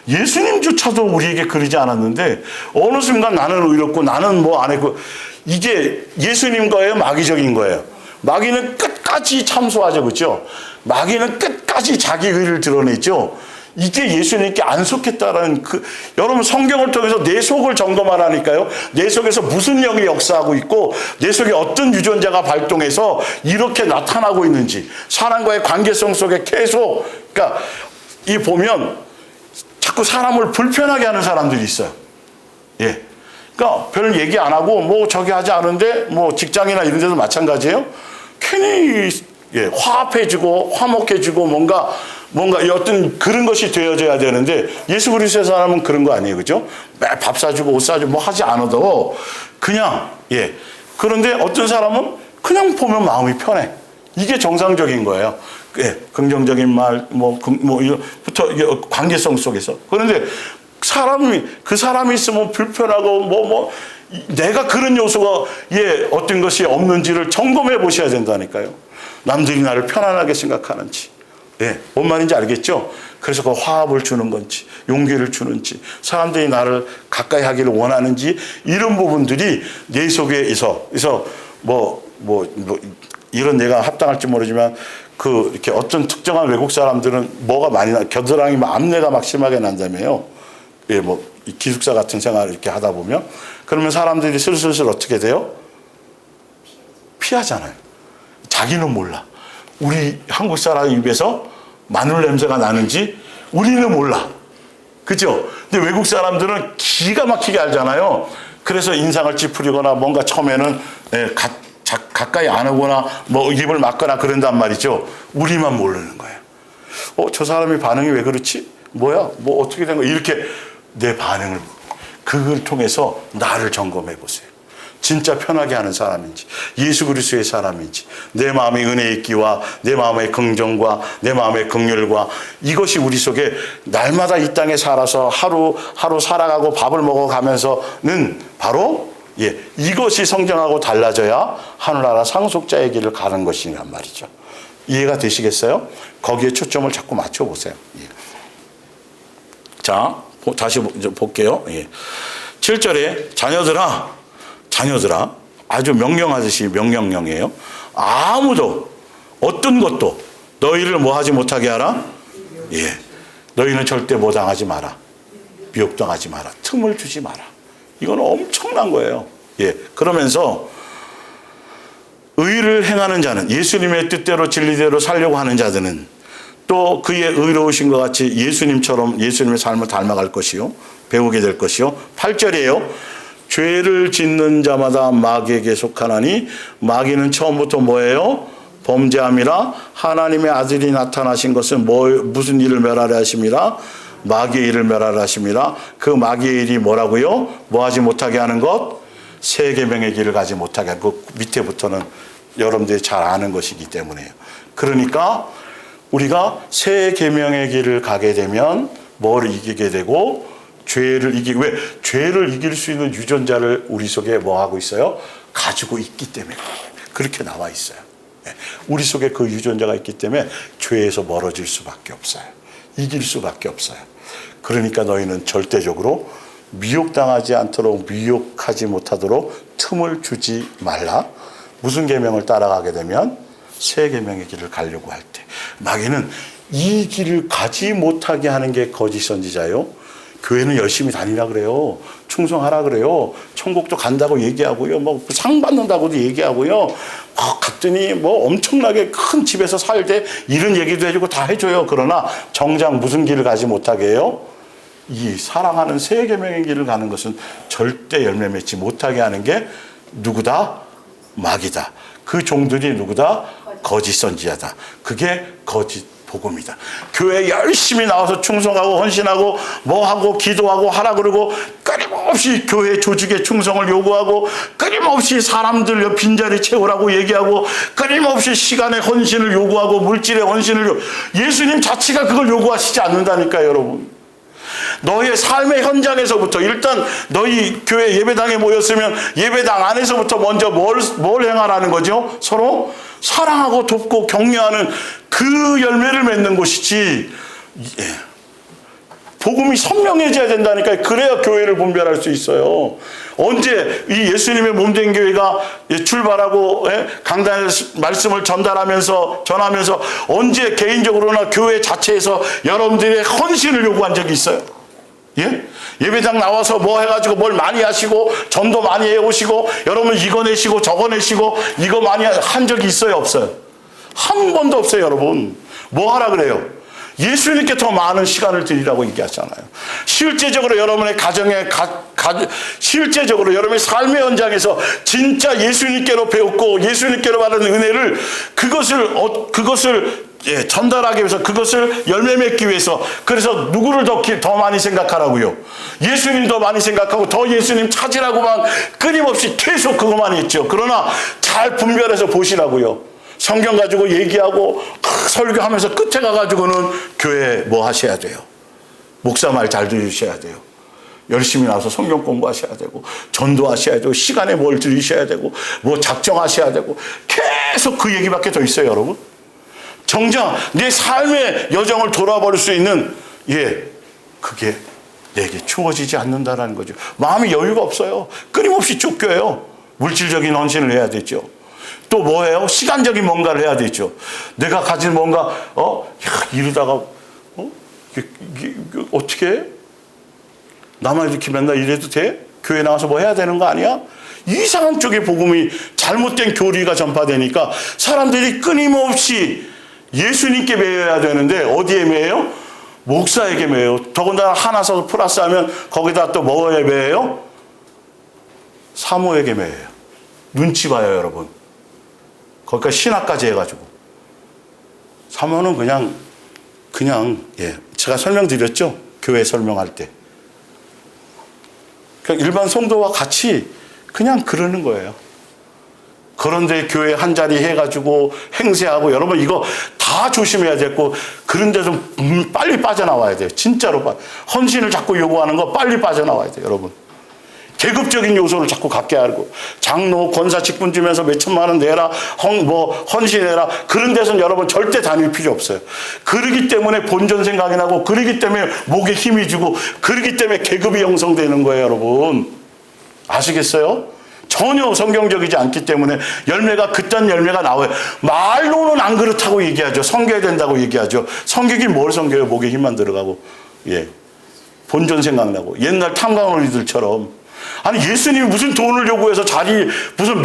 예수님조차도 우리에게 그러지 않았는데 어느 순간 나는 의롭고 나는 뭐 안 했고, 이게 예수님 거예요, 마귀적인 거예요? 마귀는 끝까지 참소하죠, 그렇죠? 마귀는 끝까지 자기 의를 드러내죠. 이게 예수님께 안 속했다라는 여러분 성경을 통해서 내 속을 점검하라니까요. 내 속에서 무슨 영이 역사하고 있고 내 속에 어떤 유전자가 발동해서 이렇게 나타나고 있는지, 사람과의 관계성 속에 계속, 그러니까 이 보면 자꾸 사람을 불편하게 하는 사람들이 있어요. 그러니까 별 얘기 안 하고 뭐 저기 하지 않은데 뭐 직장이나 이런 데도 마찬가지예요. 괜히 화합해주고 화목해주고 뭔가 어떤 그런 것이 되어져야 되는데, 예수 그리스도의 사람은 그런 거 아니에요, 그죠? 밥 사주고 옷 사주고 뭐 하지 않아도 그냥 그런데 어떤 사람은 그냥 보면 마음이 편해. 이게 정상적인 거예요. 긍정적인 말 부터 관계성 속에서. 그런데 그 사람이 있으면 불편하고 내가 그런 요소가 어떤 것이 없는지를 점검해 보셔야 된다니까요. 남들이 나를 편안하게 생각하는지, 뭔 말인지 알겠죠? 그래서 그 화합을 주는 건지, 용기를 주는지, 사람들이 나를 가까이 하기를 원하는지, 이런 부분들이 내 속에 그래서 이런 내가 합당할지 모르지만 이렇게 어떤 특정한 외국 사람들은 뭐가 많이 겨드랑이 암내가 막 심하게 난다며요. 기숙사 같은 생활을 이렇게 하다 보면, 그러면 사람들이 슬슬 어떻게 돼요? 피하잖아요. 자기는 몰라. 우리 한국 사람 입에서 마늘 냄새가 나는지 우리는 몰라. 그죠? 근데 외국 사람들은 기가 막히게 알잖아요. 그래서 인상을 찌푸리거나 뭔가 처음에는 가까이 안 오거나 입을 막거나 그런단 말이죠. 우리만 모르는 거예요. 저 사람이 반응이 왜 그렇지? 뭐야? 어떻게 된 거야? 이렇게 내 반응을, 그걸 통해서 나를 점검해 보세요. 진짜 편하게 하는 사람인지, 예수 그리스도의 사람인지, 내 마음의 은혜의 끼와 내 마음의 긍정과 내 마음의 긍휼과, 이것이 우리 속에 날마다 이 땅에 살아서 하루 살아가고 밥을 먹어가면서는 바로 이것이 성장하고 달라져야 하늘나라 상속자의 길을 가는 것이란 말이죠. 이해가 되시겠어요? 거기에 초점을 자꾸 맞춰보세요. 자, 다시 볼게요. 7절에 자녀들아, 아주 명령하듯이 명령령이에요. 아무도 어떤 것도 너희를 하지 못하게 하라. 너희는 절대 당하지 마라. 미혹당하지 마라. 틈을 주지 마라. 이건 엄청난 거예요. 그러면서 의를 행하는 자는, 예수님의 뜻대로 진리대로 살려고 하는 자들은 또 그의 의로우신 것 같이 예수님의 삶을 닮아갈 것이요, 배우게 될 것이요. 8절이에요. 죄를 짓는 자마다 마귀에게 속하나니 마귀는 처음부터 뭐예요? 범죄함이라. 하나님의 아들이 나타나신 것은 무슨 일을 멸하려 하심이라? 마귀의 일을 멸하려 하심이라. 그 마귀의 일이 뭐라고요? 하지 못하게 하는 것? 세 계명의 길을 가지 못하게 하는 것. 밑에부터는 여러분들이 잘 아는 것이기 때문에요. 그러니까 우리가 세 계명의 길을 가게 되면 뭐를 이기게 되고, 죄를 이길 수 있는 유전자를 우리 속에 하고 있어요? 가지고 있기 때문에 그렇게 나와 있어요. 우리 속에 그 유전자가 있기 때문에 죄에서 멀어질 수밖에 없어요. 이길 수밖에 없어요. 그러니까 너희는 절대적으로 미혹당하지 않도록, 미혹하지 못하도록 틈을 주지 말라. 무슨 계명을 따라가게 되면? 세 계명의 길을 가려고 할 때. 마귀는 이 길을 가지 못하게 하는 게 거짓 선지자예요. 교회는 열심히 다니라 그래요. 충성하라 그래요. 천국도 간다고 얘기하고요. 상 받는다고도 얘기하고요. 갔더니 엄청나게 큰 집에서 살되 이런 얘기도 해주고 다 해줘요. 그러나 정작 무슨 길을 가지 못하게 해요? 이 사랑하는 세 계명의 길을 가는 것은 절대 열매 맺지 못하게 하는 게 누구다? 마귀다. 그 종들이 누구다? 거짓 선지자다. 그게 거짓 복음이다. 교회 열심히 나와서 충성하고 헌신하고 뭐하고 기도하고 하라 그러고 끊임없이 교회 조직에 충성을 요구하고 끊임없이 사람들 빈자리 채우라고 얘기하고 끊임없이 시간의 헌신을 요구하고 물질의 헌신을 예수님 자체가 그걸 요구하시지 않는다니까요, 여러분. 너의 삶의 현장에서부터 일단 너희 교회 예배당에 모였으면 예배당 안에서부터 먼저 뭘 행하라는 거죠? 서로 사랑하고 돕고 격려하는 그 열매를 맺는 곳이지. 복음이 선명해져야 된다니까요. 그래야 교회를 분별할 수 있어요. 언제 이 예수님의 몸된 교회가 출발하고 강단에서 말씀을 전하면서 언제 개인적으로나 교회 자체에서 여러분들의 헌신을 요구한 적이 있어요? 예? 예배당 나와서 뭐 해가지고 뭘 많이 하시고 전도 많이 해오시고 여러분 이거 내시고 저거 내시고 이거 많이 한 적이 있어요? 없어요? 한 번도 없어요, 여러분. 뭐 하라 그래요? 예수님께 더 많은 시간을 드리라고 얘기하잖아요. 실제적으로 여러분의 가정에 실제적으로 여러분의 삶의 현장에서 진짜 예수님께로 배웠고 예수님께로 받은 은혜를 그것을 전달하기 위해서 그것을 열매 맺기 위해서 그래서 누구를 더 많이 생각하라고요? 예수님 더 많이 생각하고 더 예수님 찾으라고만 끊임없이 계속 그것만 했죠. 그러나 잘 분별해서 보시라고요. 성경 가지고 얘기하고 설교하면서 끝에 가가지고는 교회 뭐 하셔야 돼요? 목사 말 잘 들으셔야 돼요. 열심히 나와서 성경 공부하셔야 되고 전도하셔야 되고 시간에 뭘 들으셔야 되고 뭐 작정하셔야 되고 계속 그 얘기밖에 더 있어요, 여러분. 정작 내 삶의 여정을 돌아버릴 수 있는 그게 내게 주어지지 않는다는 거죠. 마음이 여유가 없어요. 끊임없이 쫓겨요. 물질적인 헌신을 해야 되죠. 또 뭐예요? 시간적인 뭔가를 해야 되죠. 내가 가진 뭔가 이러다가 이게 어떻게 해? 나만 이렇게 맨날 이래도 돼? 교회 나와서 뭐 해야 되는 거 아니야? 이상한 쪽에 복음이 잘못된 교리가 전파되니까 사람들이 끊임없이 예수님께 매여야 되는데 어디에 매여요? 목사에게 매여요. 더군다나 하나 써서 플러스하면 거기다 또 뭐에 매여요? 사모에게 매여요. 눈치 봐요, 여러분. 거기까지 신학까지 해가지고. 사모는 그냥 제가 설명드렸죠? 교회 설명할 때. 그냥 일반 성도와 같이 그냥 그러는 거예요. 그런데 교회 한 자리 해가지고 행세하고 여러분 이거 다 조심해야 되고 그런데 좀 빨리 빠져나와야 돼요. 진짜로 헌신을 자꾸 요구하는 거 빨리 빠져나와야 돼요, 여러분. 계급적인 요소를 자꾸 갖게 하고 장로 권사 직분 주면서 몇 천만 원 내라 헌신해라 그런 데서는 여러분 절대 다닐 필요 없어요. 그러기 때문에 본전 생각이 나고 그러기 때문에 목에 힘이 주고 그러기 때문에 계급이 형성되는 거예요, 여러분. 아시겠어요? 전혀 성경적이지 않기 때문에 열매가 그딴 열매가 나와요. 말로는 안 그렇다고 얘기하죠. 섬겨야 된다고 얘기하죠. 섬기긴 뭘 섬겨요? 목에 힘만 들어가고 본전 생각나고 옛날 탐관오리들처럼. 아니 예수님이 무슨 돈을 요구해서 무슨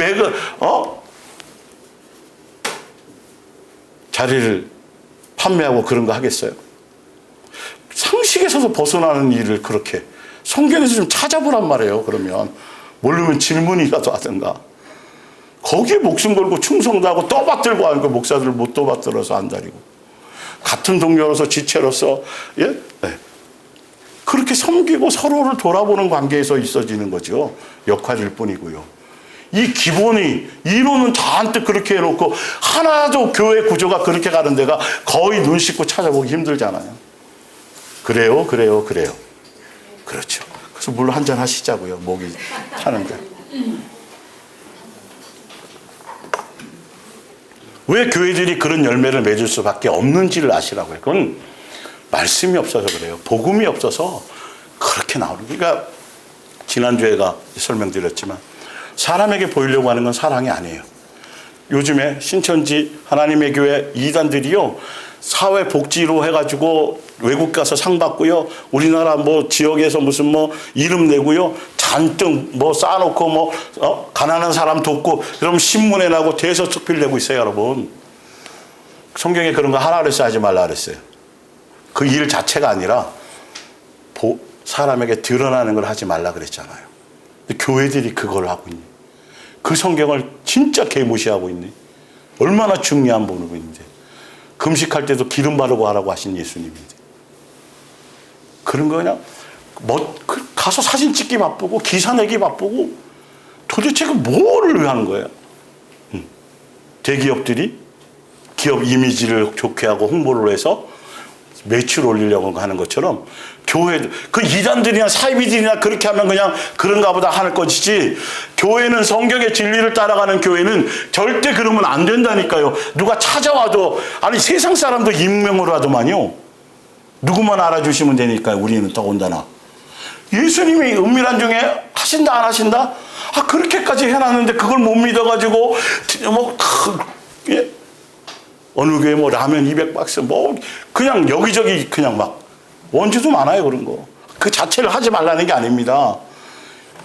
자리를 판매하고 그런 거 하겠어요? 상식에서 벗어나는 일을 그렇게 성경에서 좀 찾아보란 말이에요. 그러면 모르면 질문이라도 하든가. 거기에 목숨 걸고 충성도 하고 떠받들고 하는 거 목사들을 못 떠받들어서 안달이고 같은 동료로서 지체로서 그렇게 섬기고 서로를 돌아보는 관계에서 있어지는 거죠. 역할일 뿐이고요. 이 기본이 이론은 잔뜩 그렇게 해놓고 하나도 교회 구조가 그렇게 가는 데가 거의 눈 씻고 찾아보기 힘들잖아요. 그래요. 그렇죠. 그래서 물 한잔 하시자고요. 목이 타는데. 왜 교회들이 그런 열매를 맺을 수밖에 없는지를 아시라고요. 그건 말씀이 없어서 그래요. 복음이 없어서 그렇게 나오는. 그러니까 지난주에가 설명드렸지만 사람에게 보이려고 하는 건 사랑이 아니에요. 요즘에 신천지 하나님의 교회 이단들이요. 사회복지로 해가지고 외국 가서 상 받고요. 우리나라 지역에서 무슨 이름 내고요. 잔뜩 쌓아놓고 가난한 사람 돕고 그럼 신문에 나고 대서특필 내고 있어요, 여러분. 성경에 그런 거 하라 그랬어요, 하지 말라 그랬어요. 그 일 자체가 아니라 사람에게 드러나는 걸 하지 말라 그랬잖아요. 교회들이 그걸 하고 있니? 그 성경을 진짜 개무시하고 있니? 얼마나 중요한 부분인데. 금식할 때도 기름 바르고 하라고 하신 예수님인데. 그런 거 그냥 가서 사진 찍기 바쁘고 기사 내기 바쁘고 도대체 그 뭐를 위한 거예요? 대기업들이 기업 이미지를 좋게 하고 홍보를 해서 매출 올리려고 하는 것처럼 교회도 그 이단들이나 사이비들이나 그렇게 하면 그냥 그런가 보다 하는 것이지, 교회는 성경의 진리를 따라가는 교회는 절대 그러면 안 된다니까요. 누가 찾아와도, 아니 세상 사람도 익명으로 하더만요. 누구만 알아주시면 되니까요. 우리는 더군다나 예수님이 은밀한 중에 하신다 안 하신다? 그렇게까지 해놨는데 그걸 못 믿어가지고 예? 어느 교회 라면 200박스 그냥 여기저기 그냥 막 원주도 많아요. 그런 거 그 자체를 하지 말라는 게 아닙니다.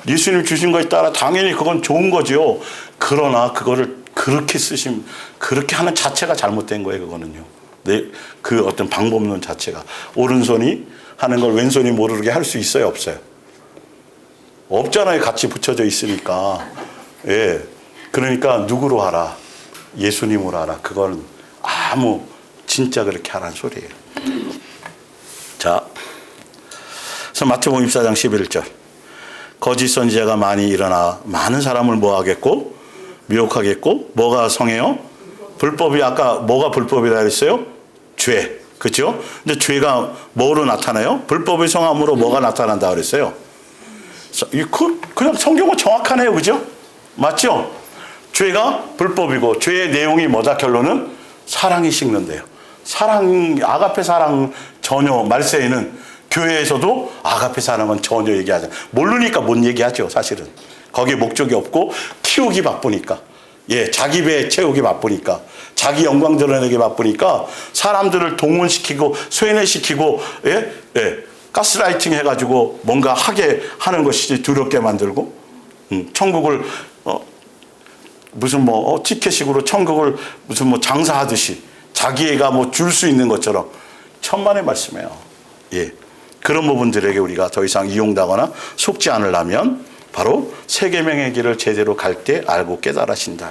예수님 주신 거에 따라 당연히 그건 좋은 거죠. 그러나 그거를 그렇게 하는 자체가 잘못된 거예요. 그거는요. 그 어떤 방법론 자체가, 오른손이 하는 걸 왼손이 모르게 할 수 있어요, 없어요? 없잖아요. 같이 붙여져 있으니까. 예. 그러니까 누구로 하라? 예수님으로 하라. 그건 진짜 그렇게 하라는 소리예요. 자, 그래서 마태복음 24장 11절. 거짓 선지자가 많이 일어나 많은 사람을 뭐하겠고? 미혹하겠고. 뭐가 성해요? 불법이, 아까 뭐가 불법이라 했어요? 죄. 그렇죠? 근데 죄가 뭐로 나타나요? 불법의 성함으로 뭐가 나타난다 그랬어요? 그냥 성경은 정확하네요. 그죠? 맞죠? 죄가 불법이고 죄의 내용이 뭐다? 결론은 사랑이 식는데요. 아가페 사랑 전혀, 말세에는 교회에서도 아가페 사랑은 전혀 얘기하지 않아요. 모르니까 못 얘기하죠. 사실은 거기에 목적이 없고 키우기 바쁘니까, 예, 자기 배 채우기 바쁘니까, 자기 영광 드러내기 바쁘니까 사람들을 동원시키고 쇠뇌시키고, 예, 가스라이팅 해가지고 뭔가 하게 하는 것이지, 두렵게 만들고, 천국을 무슨 티켓식으로 천국을 무슨 장사하듯이 자기애가 줄 수 있는 것처럼 천만의 말씀이에요. 예. 그런 부분들에게 우리가 더 이상 이용당하거나 속지 않으려면 바로 세 계명의 길을 제대로 갈 때 알고 깨달으신다.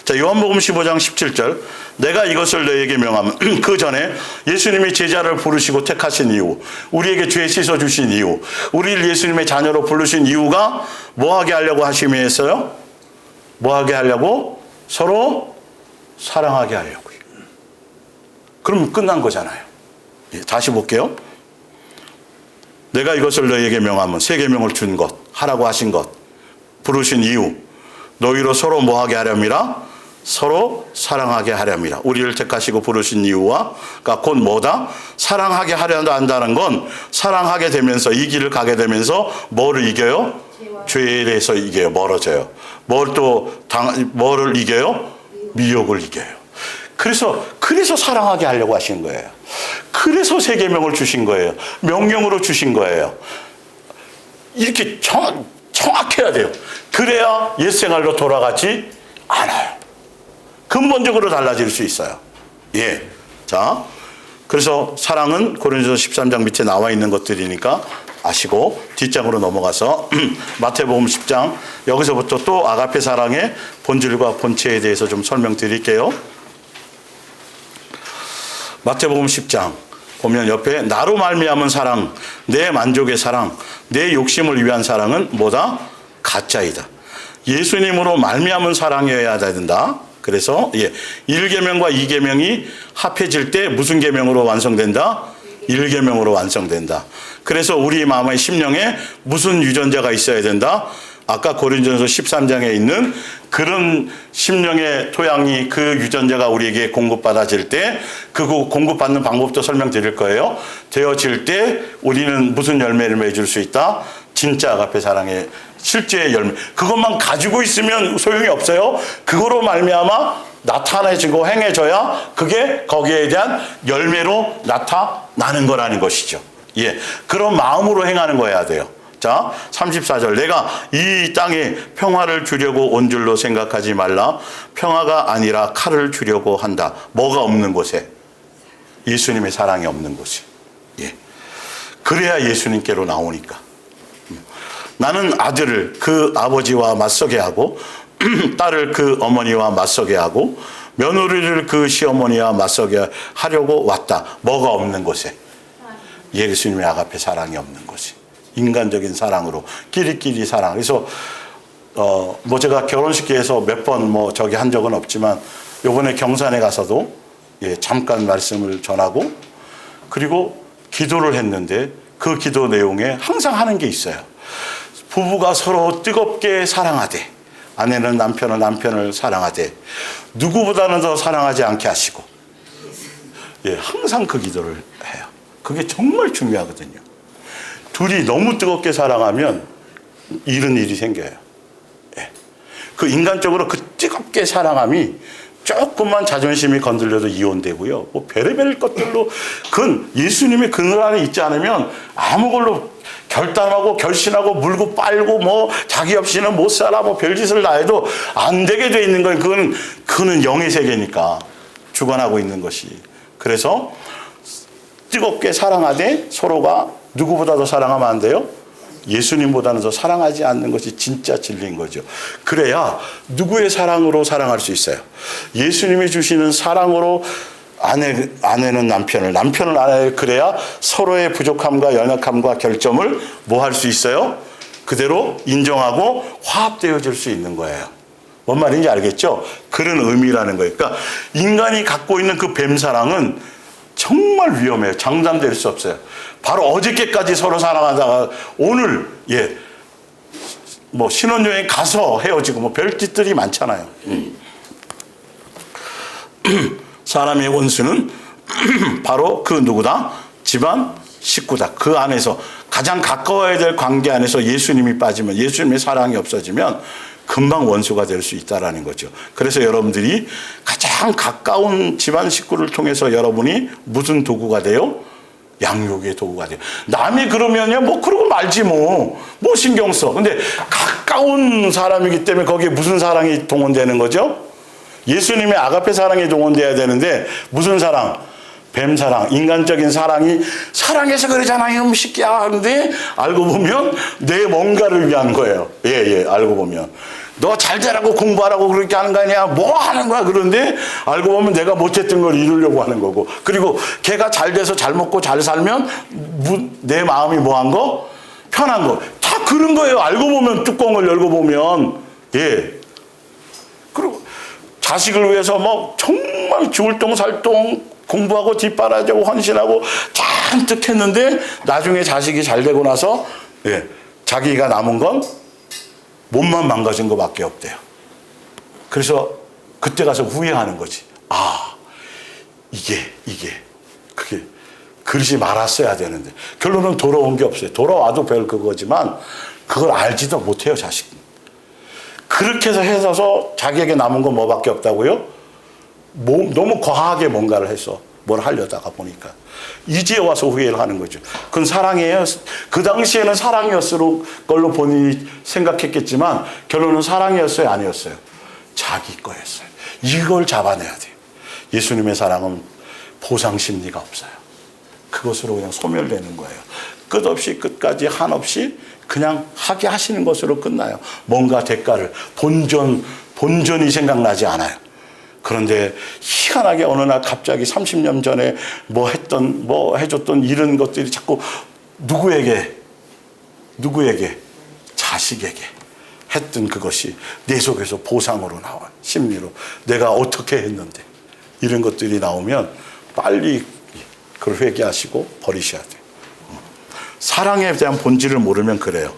자, 요한복음 15장 17절. 내가 이것을 너에게 명하면, 그 전에 예수님이 제자를 부르시고 택하신 이유, 우리에게 죄 씻어 주신 이유, 우리를 예수님의 자녀로 부르신 이유가 뭐하게 하려고 하심이었어요? 뭐하게 하려고? 서로 사랑하게 하려고요. 그럼 끝난 거잖아요. 예, 다시 볼게요. 내가 이것을 너희에게 명하면, 세 계명을 준 것, 하라고 하신 것, 부르신 이유, 너희로 서로 뭐하게 하렴이라? 서로 사랑하게 하렴이라. 우리를 택하시고 부르신 이유와, 그러니까 곧 뭐다? 사랑하게 하려 한다는 건 사랑하게 되면서, 이 길을 가게 되면서 뭐를 이겨요? 죄에 대해서 이겨요. 멀어져요. 뭐를 이겨요? 미혹을 이겨요. 그래서 사랑하게 하려고 하신 거예요. 그래서 세 계명을 주신 거예요. 명령으로 주신 거예요. 이렇게 정확해야 돼요. 그래야 옛 생활로 돌아가지 않아요. 근본적으로 달라질 수 있어요. 예. 자, 그래서 사랑은 고린도서 13장 밑에 나와 있는 것들이니까 아시고 뒷장으로 넘어가서 마태복음 10장, 여기서부터 또 아가페 사랑의 본질과 본체에 대해서 좀 설명드릴게요. 마태복음 10장 보면 옆에 나로 말미암은 사랑, 내 만족의 사랑, 내 욕심을 위한 사랑은 뭐다? 가짜이다. 예수님으로 말미암은 사랑이어야 된다. 그래서 1계명과 2계명이 합해질 때 무슨 계명으로 완성된다? 1계명으로 완성된다. 그래서 우리 마음의 심령에 무슨 유전자가 있어야 된다? 아까 고린도전서 13장에 있는 그런 심령의 토양이, 그 유전자가 우리에게 공급받아질 때, 그 공급받는 방법도 설명드릴 거예요. 되어질 때 우리는 무슨 열매를 맺을 수 있다? 진짜 아가페 사랑의 실제의 열매. 그것만 가지고 있으면 소용이 없어요. 그거로 말미암아 나타내지고 행해져야 그게 거기에 대한 열매로 나타나는 거라는 것이죠. 예, 그런 마음으로 행하는 거여야 돼요. 자, 34절. 내가 이 땅에 평화를 주려고 온 줄로 생각하지 말라. 평화가 아니라 칼을 주려고 한다. 뭐가 없는 곳에? 예수님의 사랑이 없는 곳에. 예. 그래야 예수님께로 나오니까. 나는 아들을 그 아버지와 맞서게 하고 딸을 그 어머니와 맞서게 하고 며느리를 그 시어머니와 맞서게 하려고 왔다. 뭐가 없는 곳에? 예수님의 아가페 사랑이 없는 곳이. 인간적인 사랑으로 끼리끼리 사랑. 그래서 뭐 제가 결혼식에서 몇 번 뭐 저기 한 적은 없지만 요번에 경산에 가서도 잠깐 말씀을 전하고 그리고 기도를 했는데 그 기도 내용에 항상 하는 게 있어요. 부부가 서로 뜨겁게 사랑하되 아내는 남편을 남편을 사랑하되 누구보다는 더 사랑하지 않게 하시고 항상 그 기도를 해요. 그게 정말 중요하거든요. 둘이 너무 뜨겁게 사랑하면 이런 일이 생겨요. 그 인간적으로 그 뜨겁게 사랑함이 조금만 자존심이 건들려도 이혼되고요. 뭐 별의별 것들로 그건 예수님의 그늘 안에 있지 않으면 아무 걸로 결단하고 결심하고 물고 빨고 뭐 자기 없이는 못 살아 뭐 별짓을 다 해도 안 되게 돼 있는 건 그거는 영의 세계니까 주관하고 있는 것이. 그래서 뜨겁게 사랑하되 서로가 누구보다 더 사랑하면 안 돼요? 예수님보다는 더 사랑하지 않는 것이 진짜 진리인 거죠. 그래야 누구의 사랑으로 사랑할 수 있어요? 예수님이 주시는 사랑으로 아내는 남편을, 남편은 아내를. 그래야 서로의 부족함과 연약함과 결점을 뭐 할 수 있어요? 그대로 인정하고 화합되어질 수 있는 거예요. 뭔 말인지 알겠죠? 그런 의미라는 거예요. 그러니까 인간이 갖고 있는 그 뱀사랑은 정말 위험해요. 장담될 수 없어요. 바로 어저께까지 서로 사랑하다가 오늘 뭐 신혼여행 가서 헤어지고 뭐 별짓들이 많잖아요. 사람의 원수는 바로 그 누구다? 집안 식구다. 그 안에서 가장 가까워야 될 관계 안에서 예수님이 빠지면, 예수님의 사랑이 없어지면 금방 원수가 될 수 있다라는 거죠. 그래서 여러분들이 가장 가까운 집안 식구를 통해서 여러분이 무슨 도구가 돼요? 양육의 도구가 돼요. 남이 그러면요, 뭐 그러고 말지 뭐 신경 써. 근데 가까운 사람이기 때문에 거기에 무슨 사랑이 동원되는 거죠? 예수님의 아가페 사랑이 동원돼야 되는데 무슨 사랑? 뱀사랑, 인간적인 사랑이 사랑해서 그러잖아요, 새끼야 하는데 알고 보면 내 뭔가를 위한 거예요. 알고 보면 너 잘 되라고 공부하라고 그렇게 하는 거 아니야? 뭐 하는 거야? 그런데 알고 보면 내가 못했던 걸 이루려고 하는 거고, 그리고 걔가 잘 돼서 잘 먹고 잘 살면 내 마음이 뭐한 거? 편한 거. 다 그런 거예요. 알고 보면 뚜껑을 열고 보면. 그리고 자식을 위해서 뭐 정말 죽을 똥 살 똥 공부하고 뒷바라지하고 헌신하고 잔뜩 했는데 나중에 자식이 잘 되고 나서 자기가 남은 건 몸만 망가진 것밖에 없대요. 그래서 그때 가서 후회하는 거지. 그게 그러지 말았어야 되는데. 결론은 돌아온 게 없어요. 돌아와도 별 그거지만 그걸 알지도 못해요, 자식은. 그렇게 해서 자기에게 남은 건 뭐밖에 없다고요? 너무 과하게 뭔가를 해서 뭘 하려다가 보니까 이제 와서 후회를 하는 거죠. 그건 사랑이에요. 그 당시에는 사랑이었을 걸로 본인이 생각했겠지만 결론은 사랑이었어요, 아니었어요? 자기 거였어요. 이걸 잡아내야 돼요. 예수님의 사랑은 보상 심리가 없어요. 그것으로 그냥 소멸되는 거예요. 끝없이 끝까지 한없이 그냥 하게 하시는 것으로 끝나요. 뭔가 대가를 본전이 생각나지 않아요. 그런데 희한하게 어느 날 갑자기 30년 전에 뭐 해줬던 이런 것들이 자꾸 누구에게 자식에게 했던 그것이 내 속에서 보상으로 나와요. 심리로 내가 어떻게 했는데 이런 것들이 나오면 빨리 그걸 회개하시고 버리셔야 돼요. 사랑에 대한 본질을 모르면 그래요.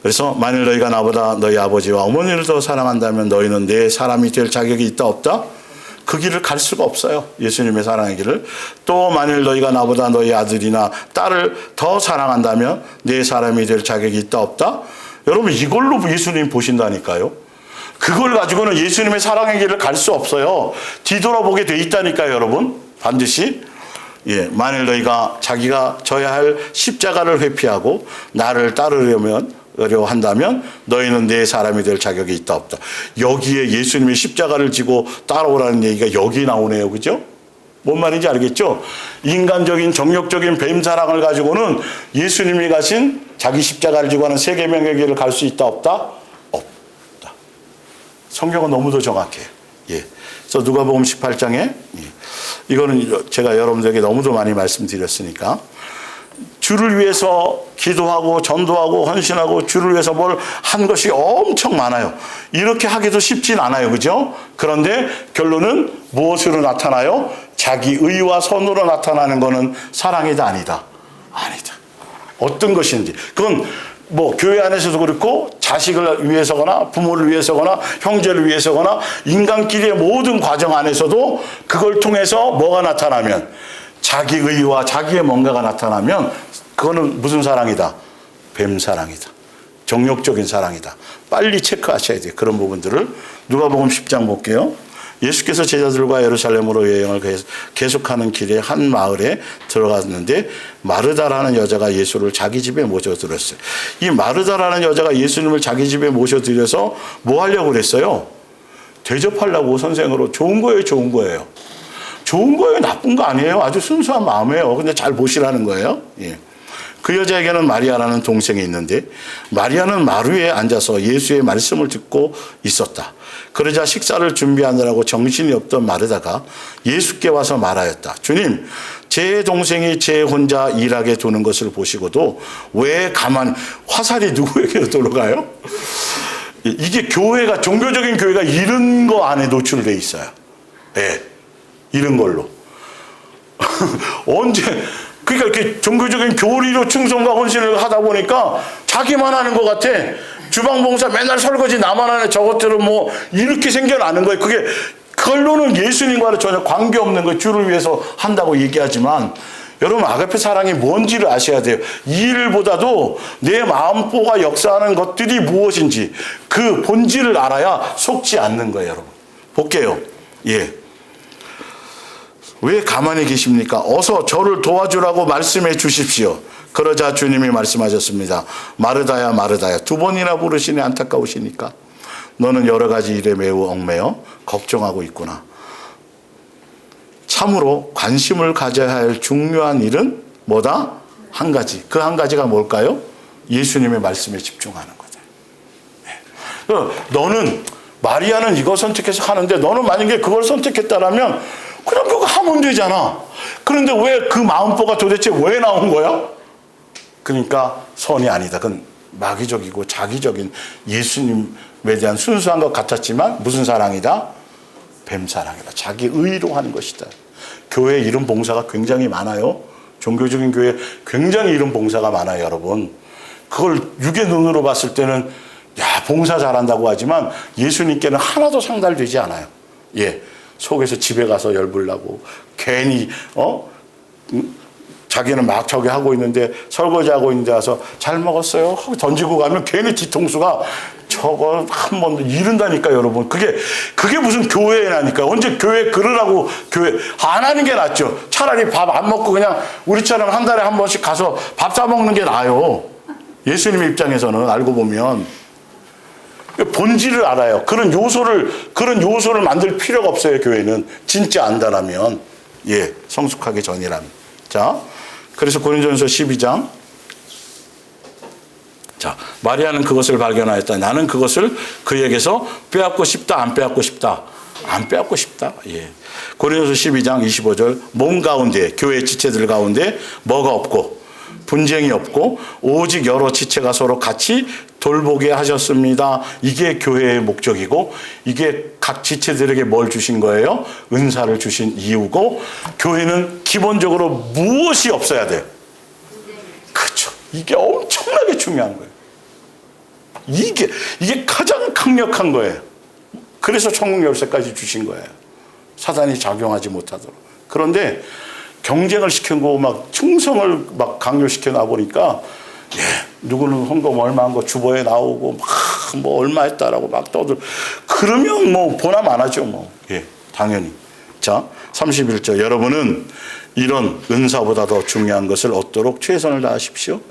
그래서 만일 너희가 나보다 너희 아버지와 어머니를 더 사랑한다면 너희는 내 사람이 될 자격이 있다 없다? 그 길을 갈 수가 없어요. 예수님의 사랑의 길을. 또 만일 너희가 나보다 너희 아들이나 딸을 더 사랑한다면 내 사람이 될 자격이 있다 없다? 여러분 이걸로 예수님 보신다니까요. 그걸 가지고는 예수님의 사랑의 길을 갈 수 없어요. 뒤돌아보게 돼 있다니까요, 여러분. 반드시. 만일 너희가 자기가 져야 할 십자가를 회피하고 나를 따르려면 한다면 너희는 내 사람이 될 자격이 있다 없다. 여기에 예수님이 십자가를 지고 따라오라는 얘기가 여기 나오네요. 그죠? 뭔 말인지 알겠죠? 인간적인 정욕적인 뱀사랑을 가지고는 예수님이 가신 자기 십자가를 지고 하는 세계명의 길을 갈 수 있다 없다? 없다. 성경은 너무도 정확해요. 그래서 누가복음 18장에 이거는 제가 여러분들에게 너무도 많이 말씀드렸으니까 주를 위해서 기도하고 전도하고 헌신하고 주를 위해서 뭘 한 것이 엄청 많아요. 이렇게 하기도 쉽진 않아요. 그죠? 그런데 결론은 무엇으로 나타나요? 자기 의와 선으로 나타나는 것은 사랑이다 아니다? 아니다. 어떤 것인지. 그건 뭐 교회 안에서도 그렇고 자식을 위해서거나 부모를 위해서거나 형제를 위해서거나 인간끼리의 모든 과정 안에서도 그걸 통해서 뭐가 나타나면 자기 의와 자기의 뭔가가 나타나면 그거는 무슨 사랑이다? 뱀사랑이다. 정욕적인 사랑이다. 빨리 체크하셔야 돼요. 그런 부분들을. 누가복음 10장 볼게요. 예수께서 제자들과 예루살렘으로 여행을 계속하는 길에 한 마을에 들어갔는데 마르다라는 여자가 예수를 자기 집에 모셔들었어요. 이 마르다라는 여자가 예수님을 자기 집에 모셔들여서 뭐 하려고 그랬어요? 대접하려고 선생으로. 좋은 거예요, 좋은 거예요. 좋은 거예요, 나쁜 거 아니에요. 아주 순수한 마음이에요. 근데 잘 보시라는 거예요. 예. 그 여자에게는 마리아라는 동생이 있는데 마리아는 마루에 앉아서 예수의 말씀을 듣고 있었다. 그러자 식사를 준비하느라고 정신이 없던 마르다가 예수께 와서 말하였다. 주님, 제 동생이 제 혼자 일하게 두는 것을 보시고도 왜 가만히, 화살이 누구에게 돌아가요? 이게 교회가, 종교적인 교회가 이런 거 안에 노출되어 있어요. 예, 이런 걸로. 언제, 그러니까 이렇게 종교적인 교리로 충성과 헌신을 하다 보니까 자기만 하는 것 같아. 주방봉사 맨날 설거지 나만 하네. 저것들은 뭐 이렇게 생겨나는 거예요. 그게 결론은 예수님과는 전혀 관계없는 거예요. 주를 위해서 한다고 얘기하지만 여러분 아가페 사랑이 뭔지를 아셔야 돼요. 이 일보다도 내 마음보가 역사하는 것들이 무엇인지 그 본질을 알아야 속지 않는 거예요. 여러분 볼게요. 예. 왜 가만히 계십니까? 어서 저를 도와주라고 말씀해 주십시오. 그러자 주님이 말씀하셨습니다. 마르다야 마르다야, 두 번이나 부르시니 안타까우시니까 너는 여러 가지 일에 매우 얽매여 걱정하고 있구나. 참으로 관심을 가져야 할 중요한 일은 뭐다? 한 가지. 그 한 가지가 뭘까요? 예수님의 말씀에 집중하는 거다. 너는 마리아는 이거 선택해서 하는데 너는 만약에 그걸 선택했다라면 그냥 그거 하면 되잖아. 그런데 왜 그 마음보가 도대체 왜 나온 거야? 그러니까 선이 아니다. 그건 마귀적이고 자기적인 예수님에 대한 순수한 것 같았지만 무슨 사랑이다? 뱀사랑이다. 자기 의로 하는 것이다. 교회 이런 봉사가 굉장히 많아요. 종교적인 교회 굉장히 이런 봉사가 많아요, 여러분. 그걸 육의 눈으로 봤을 때는 야, 봉사 잘한다고 하지만 예수님께는 하나도 상달되지 않아요. 예. 속에서 집에 가서 열불나고 괜히 자기는 막 저기 하고 있는데 설거지하고 있는데 와서 잘 먹었어요 하고 던지고 가면 괜히 뒤통수가 저거 한 번 이른다니까 여러분. 그게 무슨 교회라니까. 언제 교회 그러라고 교회 안 하는 게 낫죠. 차라리 밥 안 먹고 그냥 우리처럼 한 달에 한 번씩 가서 밥 사 먹는 게 나아요. 예수님 입장에서는 알고 보면 본질을 알아요. 그런 요소를 만들 필요가 없어요. 교회는 진짜 안다라면, 예, 성숙하기 전이라면. 자, 그래서 고린도전서 12장. 자, 마리아는 그것을 발견하였다. 나는 그것을 그에게서 빼앗고 싶다, 안 빼앗고 싶다. 안 빼앗고 싶다. 예. 고린도전서 12장 25절. 몸 가운데, 교회 지체들 가운데 뭐가 없고 분쟁이 없고 오직 여러 지체가 서로 같이 돌보게 하셨습니다. 이게 교회의 목적이고 이게 각 지체들에게 뭘 주신 거예요? 은사를 주신 이유고 교회는 기본적으로 무엇이 없어야 돼요? 그렇죠. 이게 엄청나게 중요한 거예요. 이게 가장 강력한 거예요. 그래서 천국 열쇠까지 주신 거예요. 사단이 작용하지 못하도록. 그런데 경쟁을 시키고 막 충성을 막 강요시켜 놔 보니까 예, 누구는 헌금 얼마 한 거 주보에 나오고 막 뭐 얼마 했다라고 막 떠들. 그러면 뭐 보람 안 하죠 뭐. 예, 당연히. 자, 31절. 여러분은 이런 은사보다 더 중요한 것을 얻도록 최선을 다하십시오.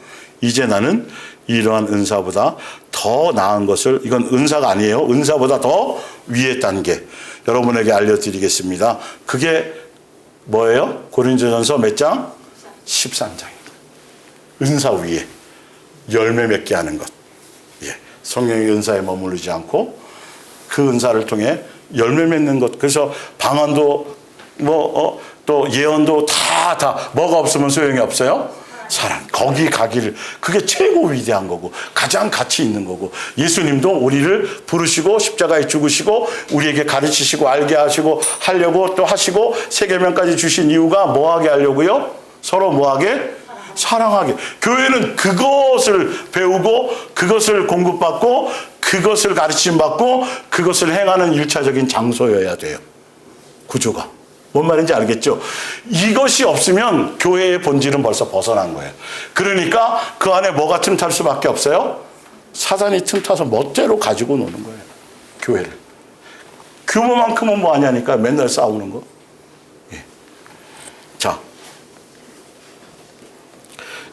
이제 나는 이러한 은사보다 더 나은 것을, 이건 은사가 아니에요. 은사보다 더 위의 단계 여러분에게 알려드리겠습니다. 그게 뭐예요? 고린도전서 몇 장? 13장입니다. 은사 위에 열매 맺게 하는 것. 예. 성령의 은사에 머무르지 않고 그 은사를 통해 열매 맺는 것. 그래서 방언도 또 예언도 다 뭐가 없으면 소용이 없어요? 사랑. 거기 가기를. 그게 최고 위대한 거고 가장 가치 있는 거고, 예수님도 우리를 부르시고 십자가에 죽으시고 우리에게 가르치시고 알게 하시고 하려고 또 하시고 세계명까지 주신 이유가 뭐하게 하려고요? 서로 뭐하게? 사랑하게. 교회는 그것을 배우고 그것을 공급받고 그것을 가르침받고 그것을 행하는 1차적인 장소여야 돼요. 구조가. 뭔 말인지 알겠죠? 이것이 없으면 교회의 본질은 벌써 벗어난 거예요. 그러니까 그 안에 뭐가 틈탈 수밖에 없어요? 사단이 틈타서 멋대로 가지고 노는 거예요. 교회를. 규모만큼은 뭐 하냐니까 맨날 싸우는 거. 예. 자,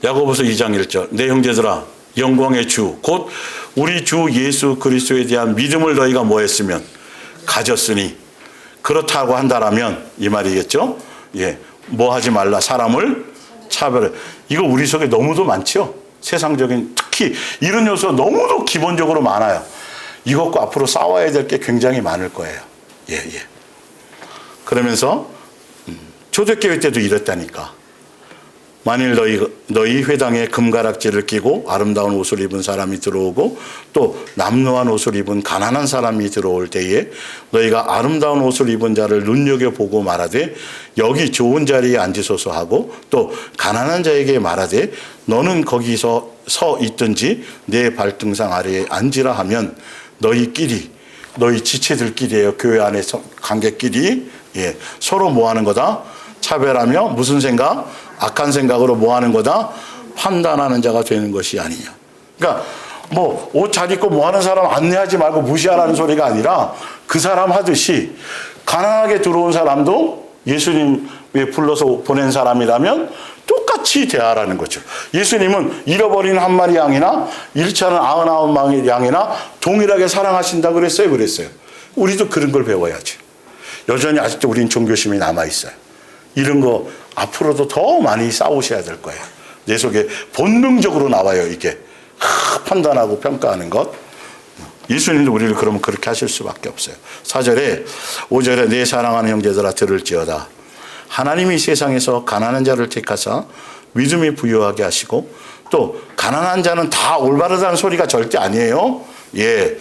야고보서 2장 1절. 내 형제들아, 영광의 주 곧 우리 주 예수 그리스도에 대한 믿음을 너희가 뭐 했으면? 가졌으니. 그렇다고 한다라면 이 말이겠죠? 예. 뭐 하지 말라. 사람을 차별해. 이거 우리 속에 너무도 많죠? 세상적인, 특히 이런 요소가 너무도 기본적으로 많아요. 이것과 앞으로 싸워야 될 게 굉장히 많을 거예요. 예. 그러면서 초대교회 때도 이랬다니까. 만일 너희 회당에 금가락지를 끼고 아름다운 옷을 입은 사람이 들어오고 또 남루한 옷을 입은 가난한 사람이 들어올 때에 너희가 아름다운 옷을 입은 자를 눈여겨보고 말하되 여기 좋은 자리에 앉으소서 하고 또 가난한 자에게 말하되 너는 거기서 서 있든지 내 발등상 아래에 앉으라 하면 너희 지체들끼리예요. 교회 안에 관계끼리 서로 뭐 하는 거다? 차별하며 무슨 생각? 악한 생각으로 뭐 하는 거다? 판단하는 자가 되는 것이 아니냐. 그러니까 뭐 옷 잘 입고 뭐 하는 사람 안내하지 말고 무시하라는 소리가 아니라 그 사람 하듯이 가난하게 들어온 사람도 예수님이 불러서 보낸 사람이라면 똑같이 대하라는 거죠. 예수님은 잃어버린 한 마리 양이나 잃지 않은 99마리 양이나 동일하게 사랑하신다 그랬어요? 우리도 그런 걸 배워야지. 여전히 아직도 우린 종교심이 남아있어요. 이런 거 앞으로도 더 많이 싸우셔야 될 거예요. 내 속에 본능적으로 나와요, 이게. 판단하고 평가하는 것. 예수님도 우리를 그러면 그렇게 하실 수밖에 없어요. 4절에 5절에 내 사랑하는 형제들아 들을지어다. 하나님이 세상에서 가난한 자를 택하사 믿음이 부유하게 하시고 또 가난한 자는 다 올바르다는 소리가 절대 아니에요. 예.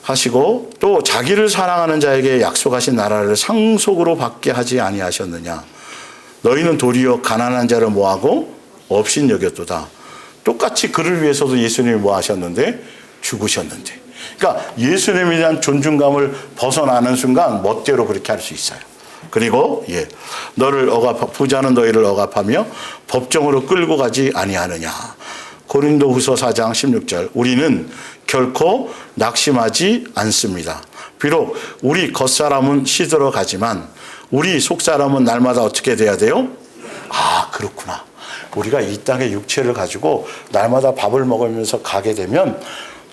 하시고 또 자기를 사랑하는 자에게 약속하신 나라를 상속으로 받게 하지 아니하셨느냐. 너희는 도리어 가난한 자를 뭐하고 업신 여겼도다. 똑같이 그를 위해서도 예수님이 뭐 하셨는데? 죽으셨는데. 그러니까 예수님에 대한 존중감을 벗어나는 순간 멋대로 그렇게 할 수 있어요. 그리고 부자는 너희를 억압하며 법정으로 끌고 가지 아니하느냐. 고린도후서 4장 16절. 우리는 결코 낙심하지 않습니다. 비록 우리 겉사람은 시들어 가지만 우리 속사람은 날마다 어떻게 돼야 돼요? 아, 그렇구나. 우리가 이 땅의 육체를 가지고 날마다 밥을 먹으면서 가게 되면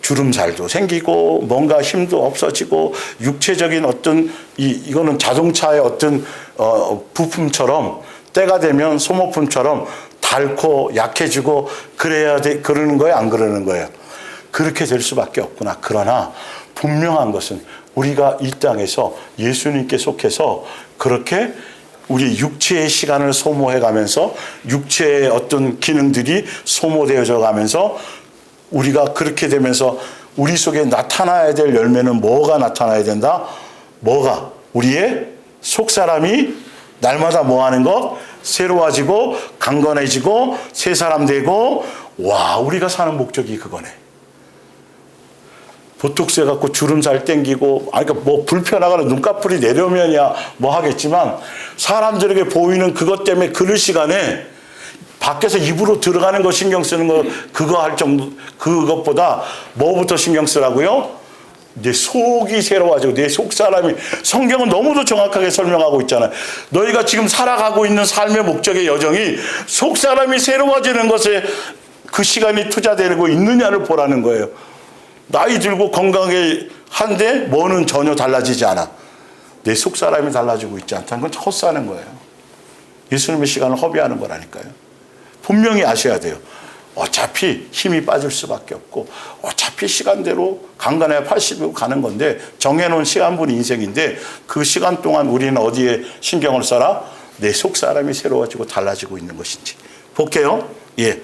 주름살도 생기고 뭔가 힘도 없어지고 육체적인 어떤 이거는 자동차의 어떤 부품처럼 때가 되면 소모품처럼 닳고 약해지고 그래야 돼. 그러는 거예요? 안 그러는 거예요? 그렇게 될 수밖에 없구나. 그러나 분명한 것은 우리가 이 땅에서 예수님께 속해서 그렇게 우리 육체의 시간을 소모해 가면서 육체의 어떤 기능들이 소모되어져 가면서 우리가 그렇게 되면서 우리 속에 나타나야 될 열매는 뭐가 나타나야 된다? 뭐가? 우리의 속사람이 날마다 뭐 하는 것? 새로워지고 강건해지고 새 사람 되고. 와, 우리가 사는 목적이 그거네. 보톡스 해갖고 주름살 땡기고, 그러니까 뭐 불편하거나 눈꺼풀이 내려오면야 뭐 하겠지만 사람들에게 보이는 그것 때문에 그럴 시간에 밖에서 입으로 들어가는 거 신경 쓰는 거 그거 할 정도, 그것보다 뭐부터 신경 쓰라고요? 내 속이 새로워지고 내 속 사람이. 성경은 너무도 정확하게 설명하고 있잖아요. 너희가 지금 살아가고 있는 삶의 목적의 여정이 속 사람이 새로워지는 것에 그 시간이 투자되고 있느냐를 보라는 거예요. 나이 들고 건강하게 한데 뭐는 전혀 달라지지 않아. 내 속 사람이 달라지고 있지 않다는 건 헛사는 거예요. 예수님의 시간을 허비하는 거라니까요. 분명히 아셔야 돼요. 어차피 힘이 빠질 수밖에 없고 어차피 시간대로 강간에 80이고 가는 건데 정해놓은 시간분 인생인데 그 시간 동안 우리는 어디에 신경을 써라? 내 속사람이 새로워지고 달라지고 있는 것인지 볼게요. 예,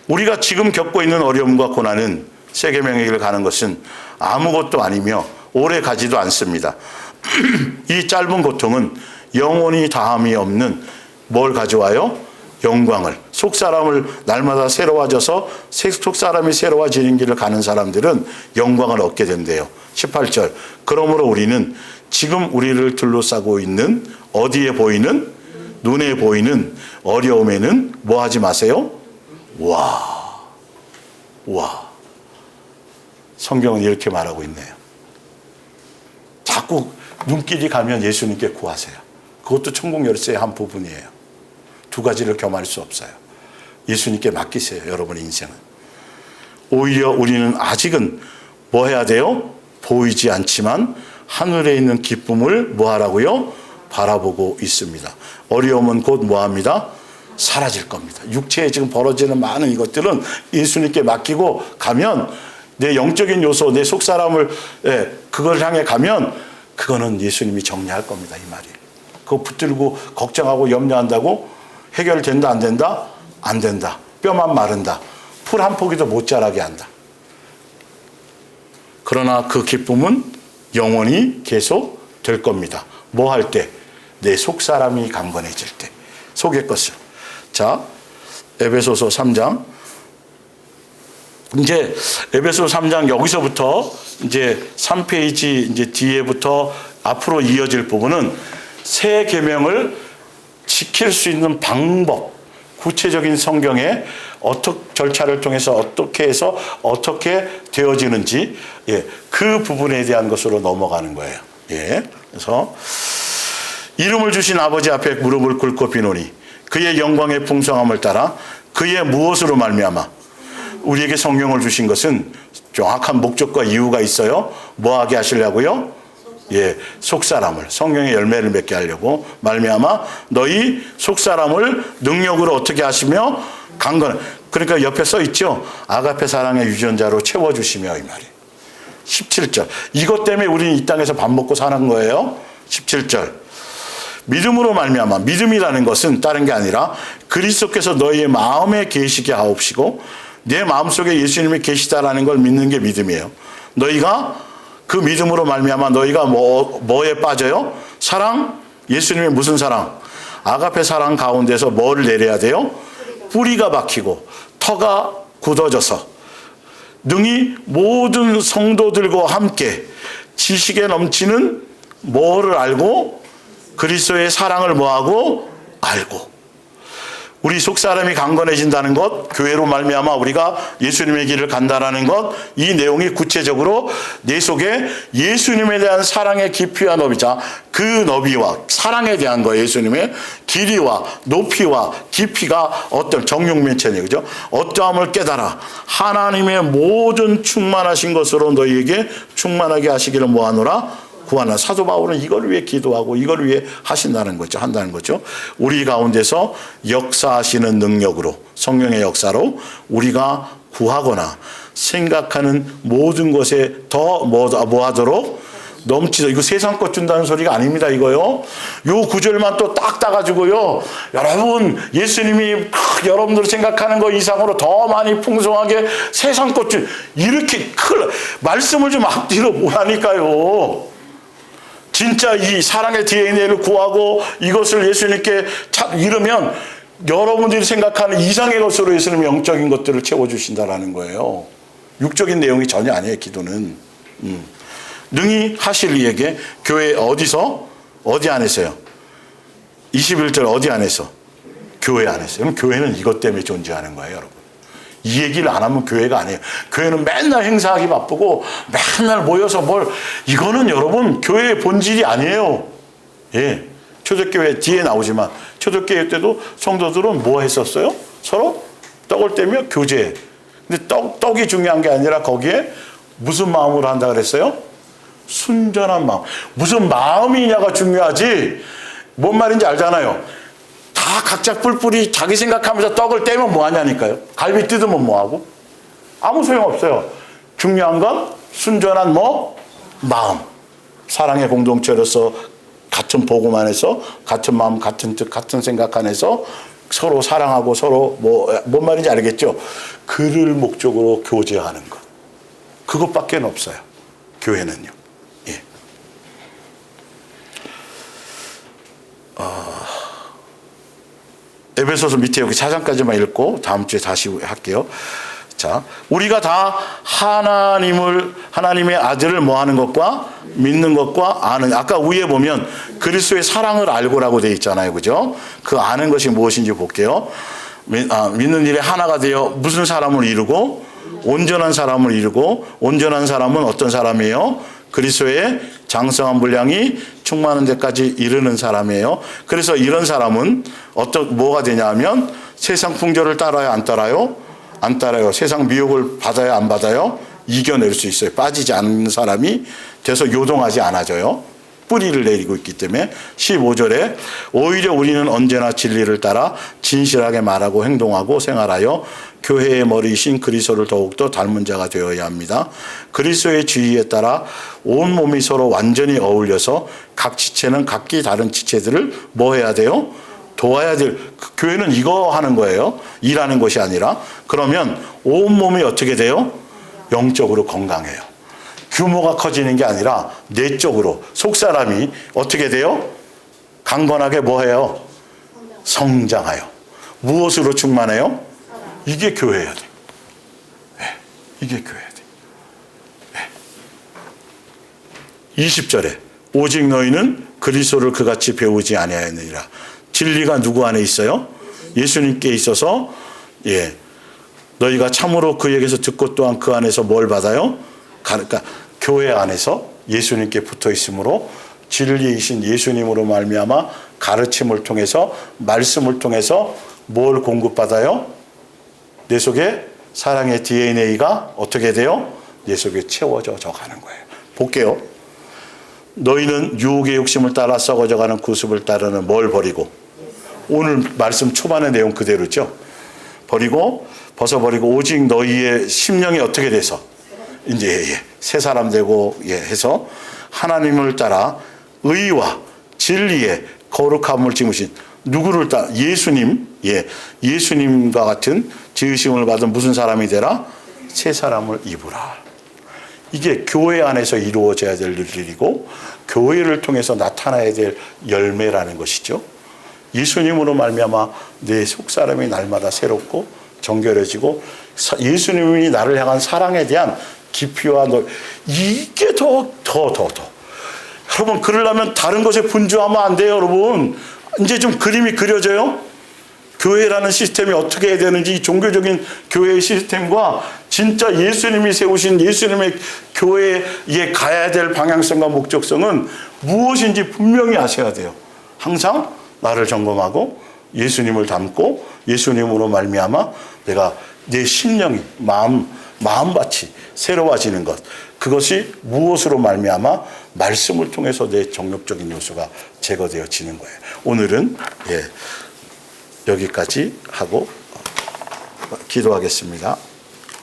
우리가 지금 겪고 있는 어려움과 고난은 세계명의 길을 가는 것은 아무것도 아니며 오래 가지도 않습니다. 이 짧은 고통은 영원히 다함이 없는 뭘 가져와요? 영광을. 속사람을 날마다 새로워져서 속사람이 새로워지는 길을 가는 사람들은 영광을 얻게 된대요. 18절. 그러므로 우리는 지금 우리를 둘러싸고 있는 어디에 보이는 눈에 보이는 어려움에는 뭐 하지 마세요? 와. 성경은 이렇게 말하고 있네요. 자꾸 눈길이 가면 예수님께 구하세요. 그것도 천국 열쇠의 한 부분이에요. 두 가지를 겸할 수 없어요. 예수님께 맡기세요. 여러분의 인생은. 오히려 우리는 아직은 뭐 해야 돼요? 보이지 않지만 하늘에 있는 기쁨을 뭐 하라고요? 바라보고 있습니다. 어려움은 곧 뭐 합니다? 사라질 겁니다. 육체에 지금 벌어지는 많은 이것들은 예수님께 맡기고 가면 내 영적인 요소, 내 속사람을 그걸 향해 가면 그거는 예수님이 정리할 겁니다. 이 말이. 그거 붙들고 걱정하고 염려한다고 해결된다 안 된다? 안 된다. 뼈만 마른다. 풀 한 포기도 못 자라게 한다. 그러나 그 기쁨은 영원히 계속 될 겁니다. 뭐 할 때? 내 속사람이 강건해질 때. 속의 것을. 자, 에베소서 3장. 이제 에베소 3장 여기서부터 이제 3페이지 이제 뒤에부터 앞으로 이어질 부분은 새 계명을 지킬 수 있는 방법, 구체적인 성경에 어떻게 절차를 통해서 어떻게 해서 어떻게 되어지는지 그 부분에 대한 것으로 넘어가는 거예요. 그래서 이름을 주신 아버지 앞에 무릎을 꿇고 비노니 그의 영광의 풍성함을 따라 그의 무엇으로 말미암아 우리에게 성령을 주신 것은 정확한 목적과 이유가 있어요. 뭐 하게 하시려고요? 속사람을 성령의 열매를 맺게 하려고 말미암아 너희 속사람을 능력으로 어떻게 하시며 강건. 그러니까 옆에 써 있죠. 아가페 사랑의 유전자로 채워주시며 이 말이. 17절. 이것 때문에 우리는 이 땅에서 밥 먹고 사는 거예요. 17절. 믿음으로 말미암아. 믿음이라는 것은 다른 게 아니라 그리스도께서 너희의 마음에 계시게 하옵시고 내 마음속에 예수님이 계시다라는 걸 믿는 게 믿음이에요. 너희가 그 믿음으로 말미암아 너희가 뭐에 빠져요? 사랑? 예수님의 무슨 사랑? 아가페 사랑 가운데서 뭐를 내려야 돼요? 뿌리가 박히고 터가 굳어져서 능히 모든 성도들과 함께 지식에 넘치는 뭐를 알고 그리스도의 사랑을 뭐하고? 알고. 우리 속사람이 강건해진다는 것, 교회로 말미암아 우리가 예수님의 길을 간다라는 것, 이 내용이 구체적으로 내 속에 예수님에 대한 사랑의 깊이와 너비자 그 너비와 사랑에 대한 거 예수님의 길이와 높이와 깊이가 어떤 정육면체네, 그죠? 어떠함을 깨달아 하나님의 모든 충만하신 것으로 너희에게 충만하게 하시기를 뭐하노라? 구하나. 사도 바울은 이걸 위해 기도하고 이걸 위해 하신다는 거죠. 한다는 거죠. 우리 가운데서 역사하시는 능력으로 성령의 역사로 우리가 구하거나 생각하는 모든 것에 더 뭐하도록 넘치서. 이거 세상 것 준다는 소리가 아닙니다. 이거요. 요 구절만 또 딱 따가지고요. 여러분 예수님이 여러분들이 생각하는 것 이상으로 더 많이 풍성하게 세상 것 준 이렇게 말씀을 좀 앞뒤로 보라니까요. 진짜 이 사랑의 DNA를 구하고 이것을 예수님께 이르면 여러분들이 생각하는 이상의 것으로 예수님이 영적인 것들을 채워주신다라는 거예요. 육적인 내용이 전혀 아니에요. 기도는. 능히 하실 이에게 교회 어디서? 어디 안에서요? 21절 어디 안에서? 교회 안에서. 그럼 교회는 이것 때문에 존재하는 거예요. 여러분. 이 얘기를 안 하면 교회가 아니에요. 교회는 맨날 행사하기 바쁘고 맨날 모여서 이거는 여러분 교회의 본질이 아니에요. 초대교회 뒤에 나오지만 초대교회 때도 성도들은 뭐 했었어요? 서로 떡을 떼며 교제. 근데 떡이 중요한 게 아니라 거기에 무슨 마음으로 한다 그랬어요? 순전한 마음. 무슨 마음이냐가 중요하지. 뭔 말인지 알잖아요. 다 다 각자 뿔뿔이 자기 생각하면서 떡을 떼면 뭐하냐니까요. 갈비 뜯으면 뭐하고? 아무 소용없어요. 중요한 건 순전한 마음. 사랑의 공동체로서 같은 복음 안에서 같은 마음, 같은 뜻, 같은 생각 안에서 서로 사랑하고 서로 뭔 말인지 알겠죠? 그를 목적으로 교제하는 것. 그것밖에 없어요. 교회는요. 예. 에베소서 밑에 여기 4장까지만 읽고 다음 주에 다시 할게요. 자, 우리가 다 하나님의 아들을 하는 것과 믿는 것과 아는, 아까 위에 보면 그리스도의 사랑을 알고라고 되어 있잖아요. 그죠? 그 아는 것이 무엇인지 볼게요. 믿는 일에 하나가 되어 무슨 사람을 이루고 온전한 사람을 이루고, 온전한 사람은 어떤 사람이에요? 그리스도의 장성한 분량이 충만한 데까지 이르는 사람이에요. 그래서 이런 사람은 뭐가 되냐면 세상 풍조를 따라요, 안 따라요? 안 따라요. 세상 미혹을 받아요, 안 받아요? 이겨낼 수 있어요. 빠지지 않는 사람이 돼서 요동하지 않아져요. 뿌리를 내리고 있기 때문에. 15절에 오히려 우리는 언제나 진리를 따라 진실하게 말하고 행동하고 생활하여 교회의 머리이신 그리스도를 더욱더 닮은 자가 되어야 합니다. 그리스도의 지위에 따라 온 몸이 서로 완전히 어울려서 각 지체는 각기 다른 지체들을 뭐 해야 돼요? 도와야 될. 교회는 이거 하는 거예요. 일하는 것이 아니라. 그러면 온 몸이 어떻게 돼요? 영적으로 건강해요. 규모가 커지는 게 아니라 내적으로 속사람이 어떻게 돼요? 강건하게 뭐 해요? 성장하여. 무엇으로 충만해요? 이게 교회여야 돼요. 네, 이게 교회여야 돼요. 네. 20절에 오직 너희는 그리스도를 그같이 배우지 아니하였느니라. 진리가 누구 안에 있어요? 예수님께 있어서, 예, 너희가 참으로 그에게서 듣고 또한 그 안에서 뭘 받아요? 그러니까 교회 안에서 예수님께 붙어 있으므로 진리이신 예수님으로 말미암아 가르침을 통해서, 말씀을 통해서 뭘 공급받아요? 내 속에 사랑의 DNA가 어떻게 돼요? 내 속에 채워져 가는 거예요. 볼게요. 너희는 유혹의 욕심을 따라 썩어져가는 구습을 따르는 뭘 버리고, 오늘 말씀 초반의 내용 그대로죠. 벗어버리고 오직 너희의 심령이 어떻게 돼서 이제 새 사람 되고 해서 하나님을 따라 의와 진리의 거룩함을 지으신 누구를 따라? 예수님. 예수님과 같은 지으심을 받은 무슨 사람이 되라? 새 사람을 입으라. 이게 교회 안에서 이루어져야 될 일이고 교회를 통해서 나타나야 될 열매라는 것이죠. 예수님으로 말미암아 내 속사람이 날마다 새롭고 정결해지고 예수님이 나를 향한 사랑에 대한 깊이와 이게 더. 여러분, 그러려면 다른 것에 분주하면 안 돼요, 여러분. 이제 좀 그림이 그려져요? 교회라는 시스템이 어떻게 해야 되는지, 종교적인 교회의 시스템과 진짜 예수님이 세우신 예수님의 교회에 가야 될 방향성과 목적성은 무엇인지 분명히 아셔야 돼요. 항상 나를 점검하고 예수님을 닮고 예수님으로 말미암아 내가 내 심령이 마음밭이 새로워지는 것, 그것이 무엇으로 말미암아? 말씀을 통해서 내 정욕적인 요소가 제거되어지는 거예요. 오늘은 여기까지 하고 기도하겠습니다.